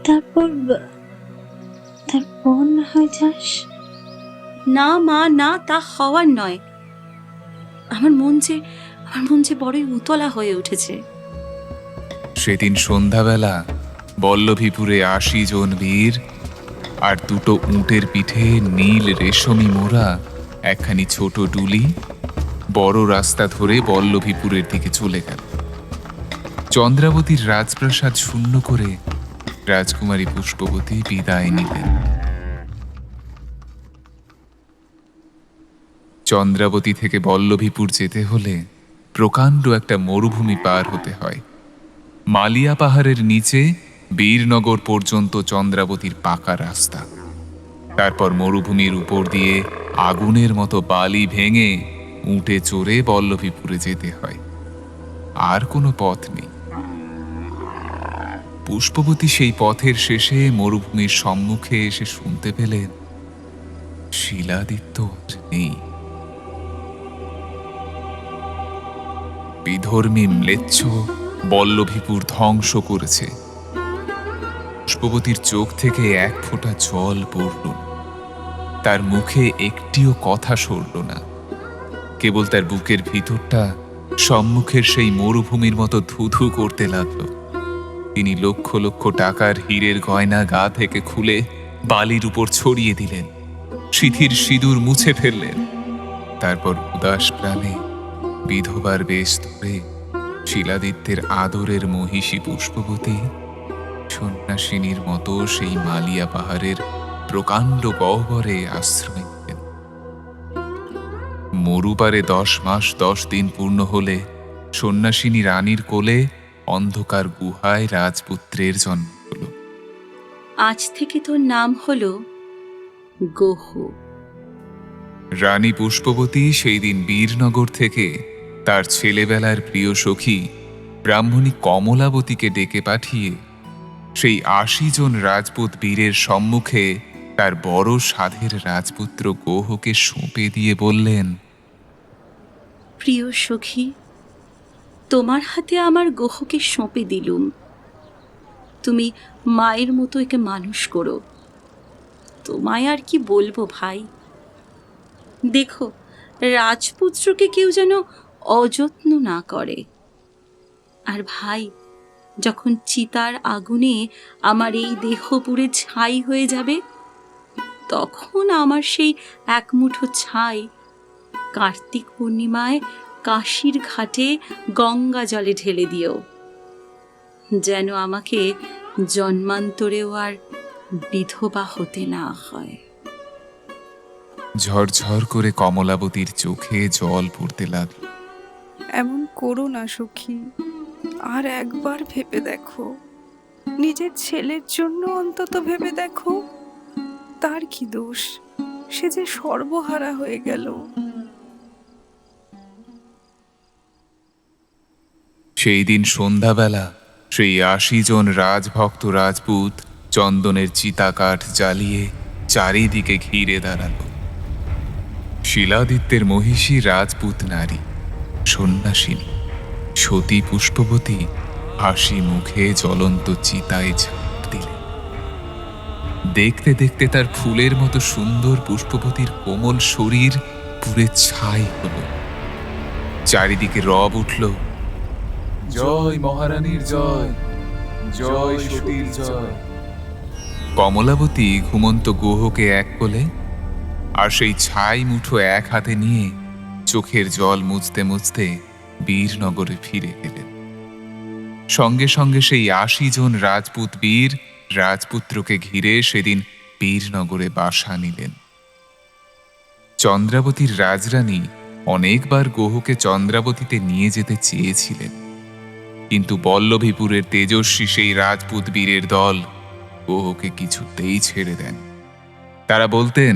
তারপর না হয় যাস। না মা, না, তা হওয়ার নয়। আমার মন যে বড়ই উতলা হয়ে উঠেছে। সেদিন সন্ধ্যাবেলা বল্লভীপুরে ৮০ জন বীর আর দুটো উটের পিঠে নীল রেশমি মোড়া একখানি ছোট ডুলি বড় রাস্তা ধরে বল্লভীপুরের দিকে চলে গেল। চন্দ্রাবতীর রাজপ্রাসাদ শূন্য করে রাজকুমারী পুষ্পবতী বিদায় নিলেন। চন্দ্রাবতী থেকে বল্লভীপুর যেতে হলে প্রকাণ্ড একটা মরুভূমি পার হতে হয়। মালিয়া পাহাড়ের নিচে বীরনগর পর্যন্ত চন্দ্রাবতীর পাকা রাস্তা। তারপর মরুভূমির উপর দিয়ে আগুনের মতো বালি ভেঙে উটে চড়ে বল্লভীপুরে যেতে হয়। আর কোনো পথ নেই। পুষ্পবতী সেই পথের শেষে মরুভূমির সম্মুখে এসে শুনতে পেলেন শিলাদিত্য আর নেই। বিধর্মী ম্লেচ্ছ বল্লভীপুর ধ্বংস করেছে। পুষ্পবতীর চোখ থেকে এক ফোঁটা জল পড়ল, তার মুখে একটিও কথা সরল না। কেবল তার বুকের ভিতরটা সম্মুখের সেই মরুভূমির মতো ধুধু করতে লাগল। তিনি লক্ষ লক্ষ টাকার হীরের গয়না গা থেকে খুলে বালির উপর ছড়িয়ে দিলেন, সিঁথির সিঁদুর মুছে ফেললেন। তারপর উদাস প্রাণে বিধবার বেশ ধরে শিলাদিত্যের আদরের মহিষী পুষ্পবতী সন্ন্যাসিনীর মতো সেই মালিয়া পাহাড়ের প্রকাণ্ড গহ্বরে আশ্রয় নিলেন। মরুপারে ১০ মাস ১০ দিন পূর্ণ হলে সন্ন্যাসিনী রানীর কোলে অন্ধকার গুহায় রাজপুত্রের জন্ম হল। আজ থেকে তোর নাম হলো গোহ। রানী পুষ্পবতী সেই দিন বীরনগর থেকে তার ছেলেবেলার প্রিয় সখী ব্রাহ্মণী কমলাবতীকে ডেকে পাঠিয়ে সেই ৮০ জন রাজপুত বীরের সম্মুখে তার বড় সাধের রাজপুত্র গোহকে সঁপে দিয়ে বললেন, প্রিয় সখী, তোমার হাতে আমার গোহকে সঁপে দিলুম। তুমি মায়ের মতো একে মানুষ করো। তোমায় আর কি বলবো ভাই। দেখো, রাজপুত্রকে কেউ যেন অযত্ন না করে। আর ভাই, যখন চিতার আগুনে আমার এই দেহ পুড়ে ছাই হয়ে যাবে, তখন আমার সেই এক মুঠো ছাই কার্তিক পূর্ণিমায় কাশীর ঘাটে গঙ্গা জলে ঢেলে দিও, যেন আমাকে জন্মান্তরেও আর বিধবা হতে না হয়। ঝরঝর করে কমলাবতীর চোখে জল পড়তে লাগল। এমন করো না সখী, আর একবার ভেবে দেখো, নিজের ছেলের জন্য অন্তত ভেবে দেখো। তার কি দোষ, সে যে সর্বহারা হয়ে গেল। সেই দিন সন্ধ্যাবেলা সেই ৮০ জন রাজভক্ত রাজপুত চন্দনের চিতাকাঠ জ্বালিয়ে চারিদিকে ঘিরে দাঁড়াল। শিলাদিত্যের মহিষী রাজপুত নারী সন্ন্যাসিনী সতী পুষ্পবতী হাসি মুখে জ্বলন্ত চিতায় ঝাঁপ দিলেন। দেখতে দেখতে তার ফুলের মতো সুন্দর পুষ্পবতীর কোমল শরীর পুরে ছাই হল। চারিদিকে রব উঠল, জয় মহারানীর জয়, জয় সতীর জয়। কমলাবতী ঘুমন্ত গোহকে এক কোলে আর সেই ছাই মুঠো এক হাতে নিয়ে চোখের জল মুছতে মুছতে বীরনগরে ফিরে গেলেন। সঙ্গে সঙ্গে সেই ৮০ জন রাজপুত বীর রাজপুত্রকে ঘিরে সেদিন বীরনগরে বাসা নিলেন। চন্দ্রাবতীর রাজরানী অনেকবার গোহকে চন্দ্রাবতীতে নিয়ে যেতে চেয়েছিলেন, কিন্তু বল্লভীপুরের তেজস্বী সেই রাজপুত বীরের দল গোহকে কিছুতেই ছেড়ে দেন। তারা বলতেন,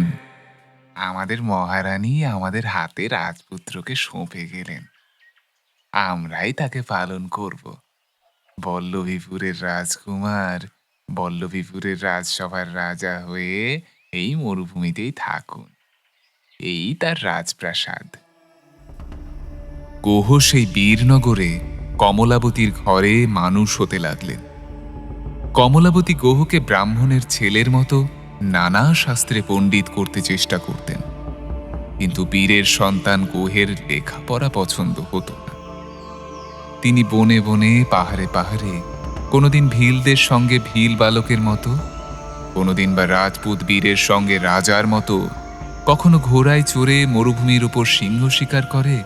আমাদের মহারানী আমাদের হাতে রাজপুত্রকে সঁপে গেলেন, আমরাই তাকে পালন করব। বল্লভীপুরের রাজকুমার বল্লভীপুরের রাজসভার রাজা হয়ে এই মরুভূমিতেই থাকুন, এই তার রাজপ্রাসাদ। গোহ সেই বীরনগরে কমলাবতীর ঘরে মানুষ হতে লাগলেন। কমলাবতী গোহকে ব্রাহ্মণের ছেলের মতো নানা শাস্ত্রে পণ্ডিত করতে চেষ্টা করতেন, কিন্তু বীরের সন্তান গোহের লেখাপড়া পছন্দ হতো না। তিনি বনে বনে পাহাড়ে পাহাড়ে কোনোদিন ভীলদের সঙ্গে ভীল বালকের মতো, কোনোদিন বা রাজপুত বীরের সঙ্গে রাজার মতো, কখনো ঘোড়ায় চড়ে মরুভূমির উপর সিংহ শিকার করে,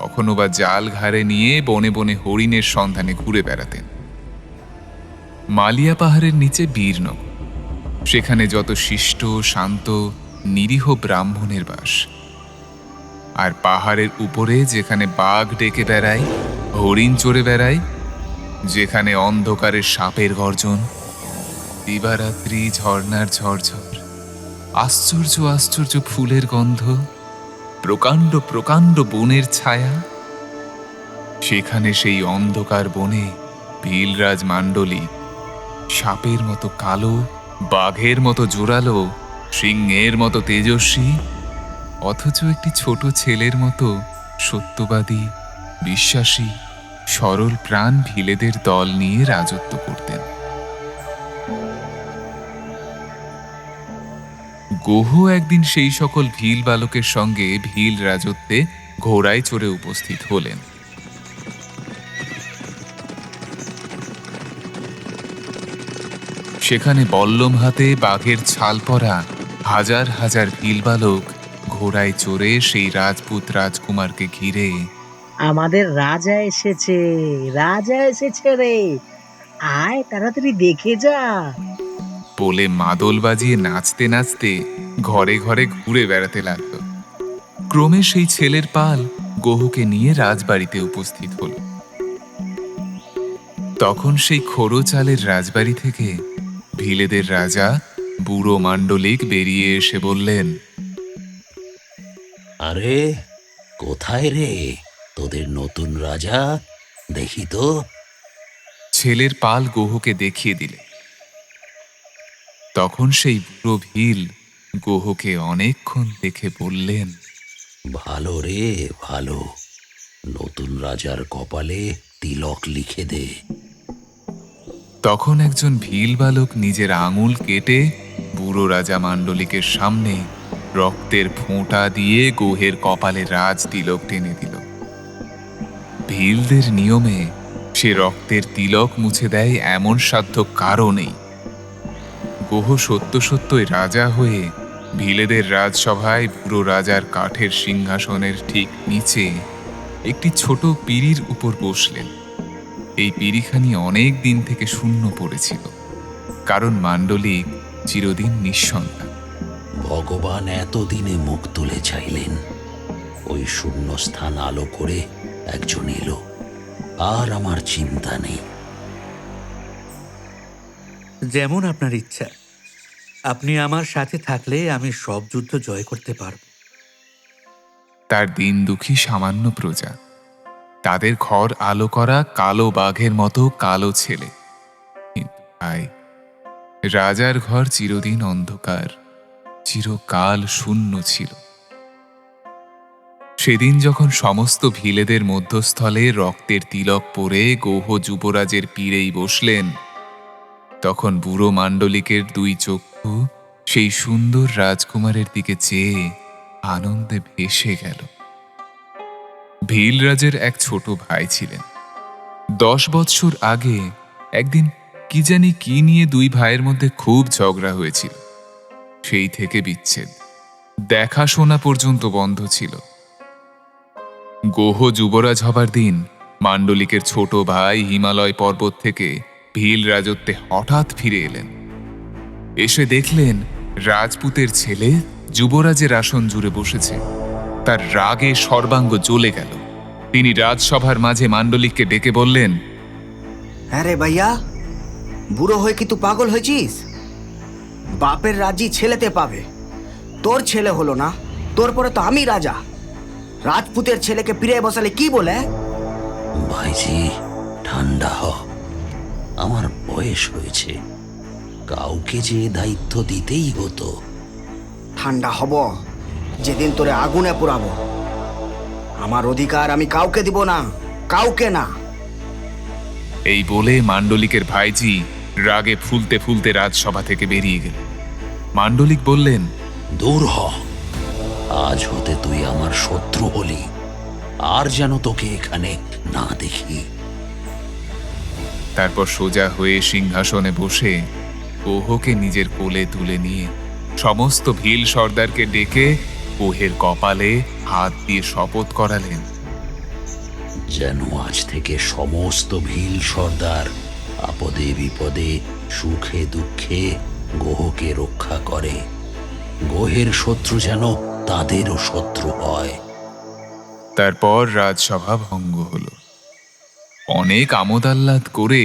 কখনো বা জাল ঘাড়ে নিয়ে বনে বনে হরিণের সন্ধানে ঘুরে বেড়াতেন। মালিয়া পাহাড়ের নিচে বীরনগর, সেখানে যত শিষ্ট শান্ত নিরীহ ব্রাহ্মণের বাস। আর পাহাড়ের উপরে যেখানে বাঘ ডেকে বেড়ায়, হরিণ চড়ে বেড়ায়, যেখানে অন্ধকারের সাপের গর্জন, দিবারাত্রি ঝর্ণার ঝরঝর, আশ্চর্য আশ্চর্য ফুলের গন্ধ, প্রকাণ্ড প্রকাণ্ড বনের ছায়া, সেখানে সেই অন্ধকার বনে ভীলরাজ মাণ্ডলী সাপের মতো কালো, বাঘের মতো জোরালো, সিংহের মতো তেজস্বী, অথচ একটি ছোট ছেলের মতো সত্যবাদী, বিশ্বাসী, সরল প্রাণ ভিলেদের দল নিয়ে রাজত্ব করতেন। গোহ একদিন সেই সকল ভীল বালকের সঙ্গে ভীল রাজত্বে ঘোড়ায় চড়ে উপস্থিত হলেন। সেখানে বল্লম হাতে বাঘের ছাল পরা হাজার হাজার ভীল বালক ঘোড়ায় চড়ে সেই রাজপুত রাজকুমারকে ঘিরে, আমাদের রাজা এসেছে, রাজা এসেছে রে, আয় তাড়াতাড়ি দেখে যা বলে মাদল বাজিয়ে নাচতে নাচতে ঘরে ঘরে ঘুরে বেড়াতে লাগল। ক্রমে সেই ছেলের পাল গোহকে নিয়ে রাজবাড়িতে উপস্থিত হল। তখন সেই খোড়ো চালের রাজবাড়ি থেকে ভিলেদের রাজা বুড়ো মাণ্ডলিক বেরিয়ে এসে বললেন, আরে কোথায় রে তোদের নতুন রাজা, দেখি তো। ছেলের পাল গোহকে দেখিয়ে দিলে। তখন সেই বুড়ো ভিল গোহকে অনেকক্ষণ দেখে বললেন, ভালো রে ভালো, নতুন রাজার কপালে তিলক লিখে দে। তখন একজন ভিল বালক নিজের আঙুল কেটে বুড়ো রাজা মাণ্ডলিকের সামনে রক্তের ফোঁটা দিয়ে গোহের কপালে রাজ তিলক টেনে দিল। ভিলদের নিয়মে সে রক্তের তিলক মুছে দেয় এমন সাধ্য কারও নেই। গোহ সত্য সত্যই রাজা হয়ে ভিলেদের রাজসভায় বুড়ো রাজার কাঠের সিংহাসনের ঠিক নিচে একটি ছোট পিঁড়ির উপর বসলেন। এই পিঁড়িখানি অনেক দিন থেকে শূন্য পড়েছিল, কারণ মাণ্ডলিক চিরদিন নিঃসন্তান। ভগবান এতদিনে মুখ তুলে চাইলেন। ওই শূন্যস্থান আলো করে একজন এলো, আর আমার চিন্তা নেই। যেমন আপনার ইচ্ছা। আপনি আমার সাথে থাকলে আমি সব যুদ্ধ জয় করতে পারব। তার দিন দুঃখী সামান্য প্রজা, তাদের ঘর আলো করা কালো বাঘের মতো কালো ছেলে। কিন্তু ভাই, রাজার ঘর চিরদিন অন্ধকার, চিরকাল শূন্য ছিল। সেদিন যখন সমস্ত ভিলেদের মধ্যস্থলে রক্তের তিলক পরে গৌহ যুবরাজের পীড়েই বসলেন, তখন বুড়ো মাণ্ডলিকের দুই চক্ষু সেই সুন্দর রাজকুমারের দিকে চেয়ে আনন্দে ভেসে গেল। ভীলরাজের এক ছোট ভাই ছিলেন। 10 বৎসর আগে একদিন কি জানি কি নিয়ে দুই ভাইয়ের মধ্যে খুব ঝগড়া হয়েছিল। সেই থেকে বিচ্ছেদ, দেখাশোনা পর্যন্ত বন্ধ ছিল। গৌহ যুবরাজ হবার দিন মাণ্ডলিকের ছোট ভাই হিমালয় পর্বত থেকে ভীল রাজত্বে হঠাৎ ফিরে এলেন। এসে দেখলেন রাজপুতের ছেলে যুবরাজের আসন জুড়ে বসেছে। তার রাগে সর্বাঙ্গ জ্বলে গেল। তিনি রাজসভার মাঝে মাণ্ডলিককে ডেকে বললেন, আরে ভাইয়া, বুড়ো হয়ে কি তুই পাগল হয়েছিস? বাপের রাজ্যি ছেলেতে পাবে, তোর ছেলে হলো না, তোর পরে তো আমি রাজা। রাজপুতের ছেলেকে ফিরে বসালে কি বলে? ভাইজি, ঠান্ডা হ। আমার বয়স হয়েছে, কাউকে যে দায়িত্ব দিতেই হতো। ঠান্ডা হব যেদিন তোরে আগুনে পোড়াবো। আমার অধিকার আমি কাউকে দিব না, কাউকে না। এই বলে মাণ্ডলিকের ভাইজি রাগে ফুলতে ফুলতে রাজসভা থেকে বেরিয়ে গেল। মাণ্ডলিক বললেন, দূর হ, আজ হতে তুই আমার শত্রু হলি, আর যেন তোকে এখানে না দেখি। তারপর সোজা হয়ে সিংহাসনে বসে গৌহকে নিজের কোলে তুলে নিয়ে সমস্ত ভীল সর্দারকে ডেকে গৌহের কপালে হাত দিয়ে শপথ করালেন, যেন আজ থেকে সমস্ত ভীল সর্দার আপদে বিপদে সুখে দুঃখে গৌহকে রক্ষা করে। গৌহের শত্রু যেন তাদেরও শত্রু হয়। তারপর রাজসভা ভঙ্গ হল। অনেক আমোদ আহ্লাদ করে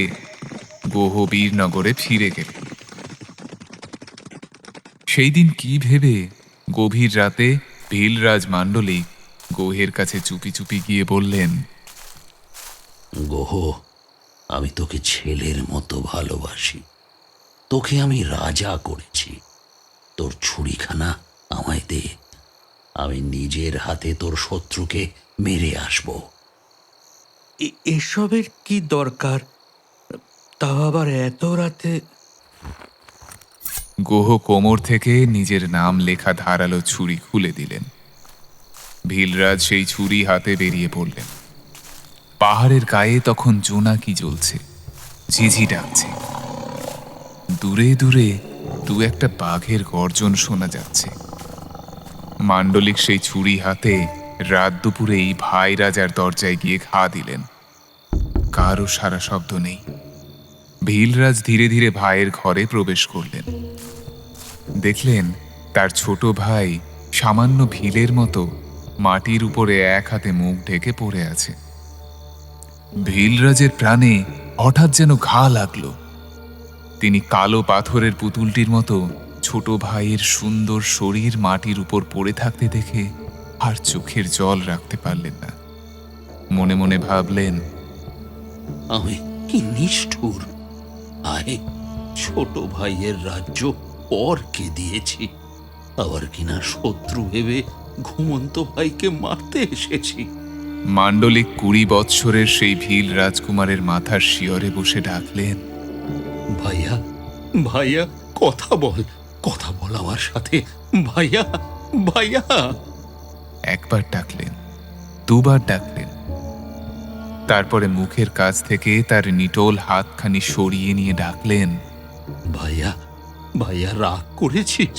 গৌহ বীরনগরে ফিরে গেল। সেই দিন কি ভেবে গভীর রাতে ভীলরাজ মাণ্ডলিক গৌহের কাছে চুপি চুপি গিয়ে বললেন, গৌহ, আমি তোকে ছেলের মতো ভালোবাসি। তোকে আমি রাজা করেছি। তোর ছুরিখানা আমায় দে, আমি নিজের হাতে তোর শত্রুকে মেরে আসব। এসবের কি দরকার? তাও আবার এত রাতে? গৌহ কোমর থেকে নিজের নাম লেখা ধারালো ছুরি খুলে দিলেন। ভীলরাজ সেই ছুরি হাতে বেরিয়ে পড়লেন। পাহাড়ের গায়ে তখন জোনাকি জ্বলছে, ঝিঝি ডাকছে। দূরে দূরে দু একটা বাঘের গর্জন শোনা যাচ্ছে। মাণ্ডলিক সেই ছুরি হাতে রাত দুপুরেই ভাই রাজার দরজায় গিয়ে ঘা দিলেন। কারও সারা শব্দ নেই। ভীলরাজ ধীরে ধীরে ভাইয়ের ঘরে প্রবেশ করলেন। দেখলেন তার ছোট ভাই সামান্য ভিলের মতো মাটির উপরে এক হাতে মুখ ঢেকে পড়ে আছে। ভীলরাজের প্রাণে হঠাৎ যেন ঘা লাগলো। তিনি কালো পাথরের পুতুলটির মতো ছোট ভাইয়ের সুন্দর শরীর মাটির উপর পড়ে থাকতে দেখে আর চোখের জল রাখতে পারলেন না। মনে মনে ভাবলেন, আমি কি নিষ্ঠুর! আয়, ছোট ভাইয়ের রাজ্য পরকে দিয়েছি, আবার কিনা শত্রু ভেবে ঘুমন্ত ভাইকে মারতে এসেছি। মাণ্ডলিক 20 বৎসরের সেই ভীল রাজকুমারের মাথার শিয়রে বসে ডাকলেন, ভাইয়া, ভাইয়া, কথা বল, কথা বল আমার সাথে। ভাইয়া, ভাইয়া। একবার ডাকলেন, দুবার ডাকলেন। তারপরে মুখের কাছ থেকে তার নিটোল হাতখানি সরিয়ে নিয়ে ডাকলেন, ভাইয়া, ভাইয়া, রাগ করেছিস?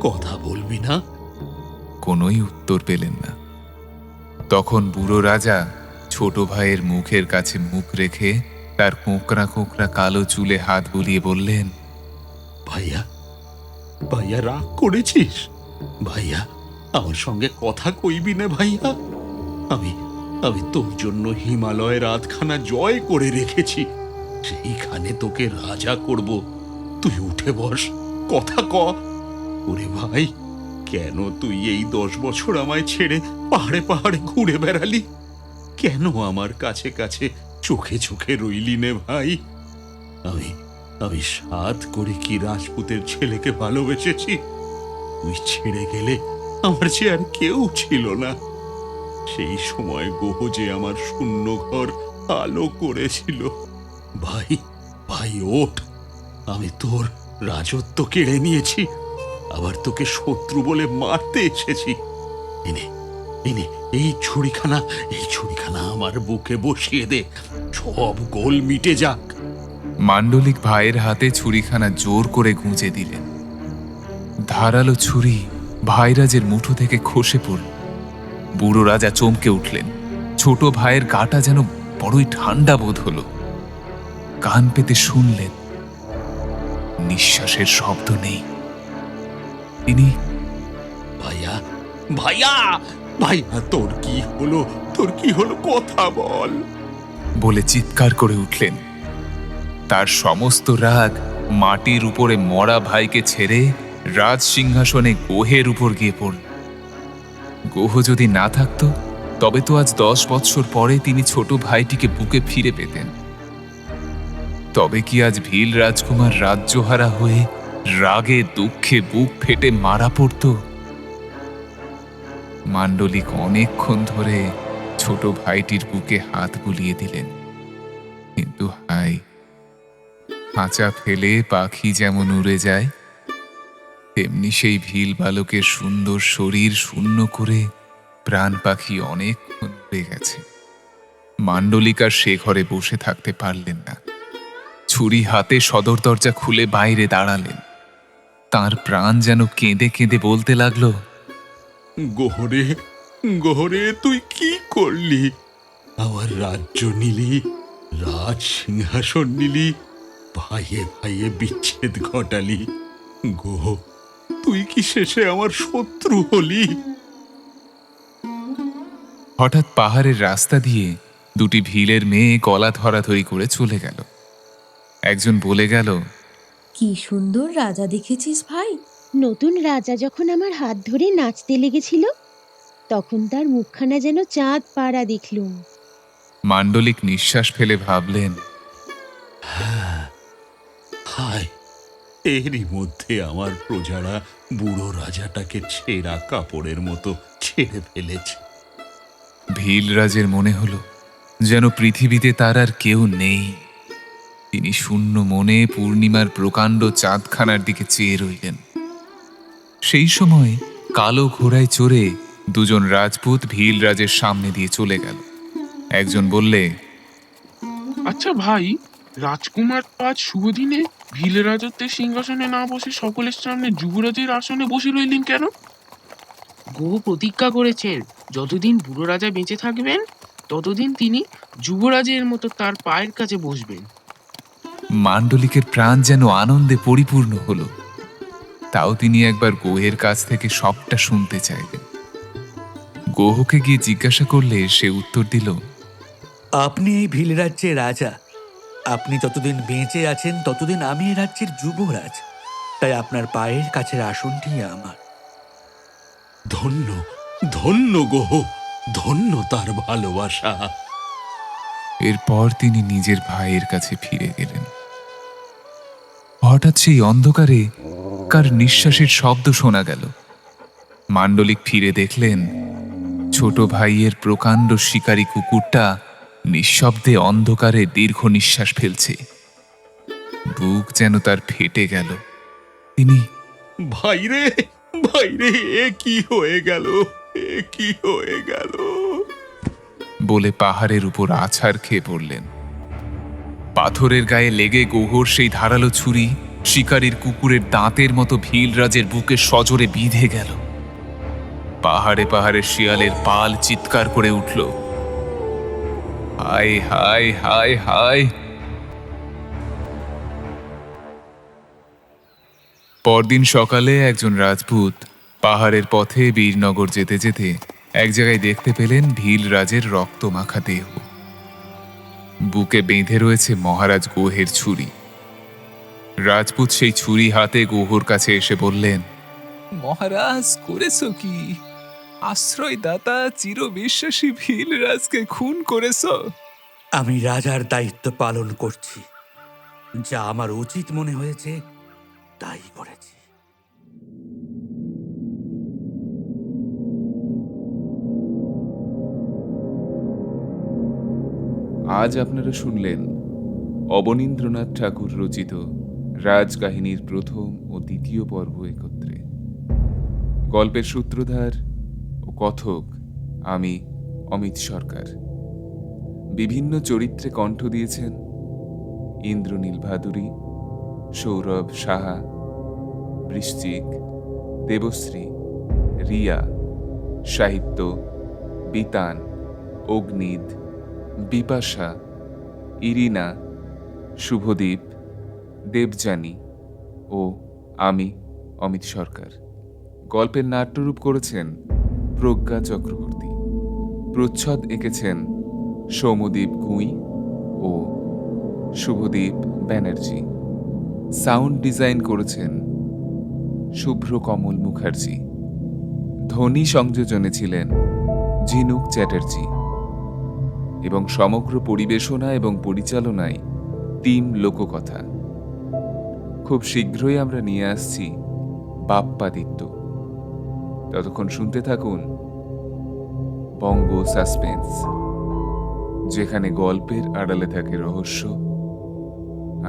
কথা বলবি না? কোনোই উত্তর পেলেন না। তখন বুড়ো রাজা ছোট ভাইয়ের মুখের কাছে মুখ রেখে তার কোঁকড়া কোঁকড়া কালো চুলে হাত বুলিয়ে বললেন, ভাইয়া, ভাইয়া রাগ করেছিস? ভাইয়া আমার সঙ্গে কথা কইবি না ভাইয়া? আমি আমি তোর জন্য হিমালয়ের আধখানা জয় করে রেখেছি, সেইখানে তোকে রাজা করব। তুই উঠে বস, কথা ক। ওরে ভাই, কেন তুই এই 10 বছর আমায় ছেড়ে পাহাড়ে পাহাড়ে ঘুরে বেড়ালি? কেন আমার কাছে কাছে চোখে চোখে রইলি নে ভাই? আমি আমি সাধ করে কি রাজপুতের ছেলেকে ভালোবেসেছি? তুই ছেড়ে গেলে আমার যে আর কেউ ছিল না। সেই সময় গোহ যে আমার শূন্য ঘর আলো করেছিল। ভাই ভাই ওঠ, আমি তোর রাজত্ব কেড়ে নিয়েছি, আবার তোকে শত্রু বলে মারতে এসেছি। এনে এনে এই ছুরিখানা আমার বুকে বসিয়ে দে, সব গোল মিটে যাক। মান্ডলিক ভাইয়ের হাতে ছুরিখানা জোর করে গুঁজে দিলেন। ধারালো ছুরি ভাইরাজের মুঠো থেকে খসে পড়ল। বুড়ো রাজা চমকে উঠলেন। ছোট ভাইয়ের গাটা যেন বড়ই ঠান্ডা বোধ হলো। কান পেতে শুনলেন, নিঃশ্বাসের শব্দ নেই। তিনি, ভাইয়া ভাইয়া ভাইয়া, তোর কি হলো কথা বল, বলে চিৎকার করে উঠলেন। তার সমস্ত রাগ মাটির উপরে মরা ভাইকে ছেড়ে রাজ সিংহাসনে গোহের উপর গিয়ে পড়ল। গোহ যদি না থাকতো তবে তো আজ 10 বৎসর পরে তিনি ছোট ভাইটিকে বুকে ফিরে পেতেন। তবে কি আজ ভীল রাজকুমার রাজ্যহারা হয়ে রাগে দুঃখে বুক ফেটে মারা পড়ত? মান্ডলিক অনেকক্ষণ ধরে ছোট ভাইটির বুকে হাত বুলিয়ে দিলেন, কিন্তু হাই, খাঁচা ফেলে পাখি যেমন উড়ে যায়, তেমনি সেই ভীল বালকের সুন্দর শরীর শূন্য করে প্রাণ পাখি অনেকক্ষণ উড়ে গেছে। মান্ডলিক আর সে ঘরে বসে থাকতে পারলেন না। ছুরি হাতে সদর দরজা খুলে বাইরে দাঁড়ালেন। তার প্রাণ যেন কেঁদে কেঁদে বলতে লাগলো, গোহরে গোহরে, তুই কি করলি? আমার রাজ্য নিলি, রাজ সিংহাসন নিলি, ভাইয়ে ভাইয়ে বিচ্ছেদ ঘটালি। গোহ, তুই কি শেষে আমার শত্রু হলি? হঠাৎ পাহাড়ের রাস্তা দিয়ে দুটি ভিলের মেয়ে গলা ধরাধরি করে চলে গেল। একজন বলে গেল, কি সুন্দর রাজা দেখেছিস ভাই। নতুন রাজা যখন আমার হাত ধরে নাচতে লেগেছিল, তখন তার মুখখানা যেন চাঁদ পাড়া দেখলুম। মান্ডলিক নিঃশ্বাস ফেলে ভাবলেন, হায়, এরই মধ্যে আমার প্রজারা বুড়ো রাজাটাকে ছেঁড়া কাপড়ের মতো ছেড়ে ফেলেছে। ভীল রাজের মনে হলো যেন পৃথিবীতে তার আর কেউ নেই। তিনি শূন্য মনে পূর্ণিমার প্রকাণ্ড চাঁদখানার দিকে চেয়ে রইলেন। সেই সময় কালো ঘোড়ায় চড়ে দুজন রাজপুত ভীল রাজের সামনে দিয়ে চলে গেল। একজন বললে, আচ্ছা ভাই, রাজকুমার তো আজ শুভ দিনে ভিল রাজত্বের সিংহাসনে না বসে সকলের সামনে যুবরাজের আসনে বসে রইলেন কেন? গোহ প্রতিজ্ঞা করেছেন, যতদিন বুড়ো রাজা বেঁচে থাকবেন ততদিন তিনি যুবরাজের মতো তার পায়ের কাছে বসবেন। মান্ডলিকের প্রাণ যেন আনন্দে পরিপূর্ণ হলো। তাও তিনি একবার গোহের কাছ থেকে সবটা শুনতে চাইলেন। গোহকে গিয়ে জিজ্ঞাসা করলে সে উত্তর দিল, আপনি এই ভিল রাজ্যের রাজা। আপনি যতদিন বেঁচে আছেন ততদিন আমি এই রাজ্যের যুবরাজ। তাই আপনার পায়ের কাছের আসনটি আমার। ধন্য ধন্য গোহ, ধন্য তার ভালোবাসা। এরপর তিনি নিজের ভাইয়ের কাছে ফিরে গেলেন। হঠাৎ সেই অন্ধকারে কার নিঃশ্বাসের শব্দ শোনা গেল। মান্ডলিক ফিরে দেখলেন ছোট ভাইয়ের প্রকাণ্ড শিকারী কুকুরটা নিঃশব্দে অন্ধকারে দীর্ঘ নিঃশ্বাস ফেলছে। বুক যেন তার ফেটে গেল। তিনি, ভাইরে ভাইরে, এ কি হয়ে গেল, এ কি হয়ে গেল, বলে পাহাড়ের উপর আছাড় খেয়ে পড়লেন। পাথরের গায়ে লেগে গোহর সেই ধারালো ছুরি শিকারীর কুকুরের দাঁতের মতো ভীল রাজের বুকে সজোরে বিঁধে গেল। পাহাড়ে পাহাড়ে শিয়ালের পাল চিৎকার করে উঠল, হায় হায় হায় হায়। পরদিন সকালে একজন রাজপুত পাহাড়ের পথে বীরনগর যেতে যেতে এক জায়গায় দেখতে পেলেন ভীল রাজের রক্তমাখা দেহ। বুকে বেঁধে রয়েছে মহারাজ গোহের ছুরি। রাজপুত সেই ছুরি হাতে গোহর কাছে এসে বললেন, মহারাজ করেছো কি? আশ্রয়দাতা চিরবিশ্বাসী ভীল রাজকে খুন করেছো? আমি রাজার দায়িত্ব পালন করছি, যা আমার উচিত মনে হয়েছে তাই করেছি। আজ আপনারা শুনলেন অবনীন্দ্রনাথ ঠাকুর রচিত রাজকাহিনীর প্রথম ও দ্বিতীয় পর্ব একত্রে। গল্পের সূত্রধার ও কথক আমি অমিত সরকার। বিভিন্ন চরিত্রে কণ্ঠ দিয়েছেন ইন্দ্রনীল ভাদুরী, সৌরভ সাহা, বৃশ্চিক, দেবশ্রী, রিয়া, সাহিত্য, বিতান, অগ্নিদ, বিপাশা, ইরিনা, শুভদীপ, দেবযানী ও আমি অমিত সরকার। গল্পের নাট্যরূপ করেছেন প্রজ্ঞা চক্রবর্তী। প্রচ্ছদ এঁকেছেন সৌমদীপ গুঁই ও শুভদীপ ব্যানার্জি। সাউন্ড ডিজাইন করেছেন শুভ্র কমল মুখার্জি। ধ্বনি সংযোজনে ছিলেন ঝিনুক চ্যাটার্জি এবং সমগ্র পরিবেশনা এবং পরিচালনায় টিম লোককথা। খুব শীঘ্রই আমরা নিয়ে আসছি বাপ্পাদিত্য। ততক্ষণ শুনতে থাকুন বঙ্গ সাসপেন্স, যেখানে গল্পের আড়ালে থাকে রহস্য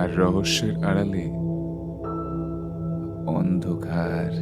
আর রহস্যের আড়ালে অন্ধকার।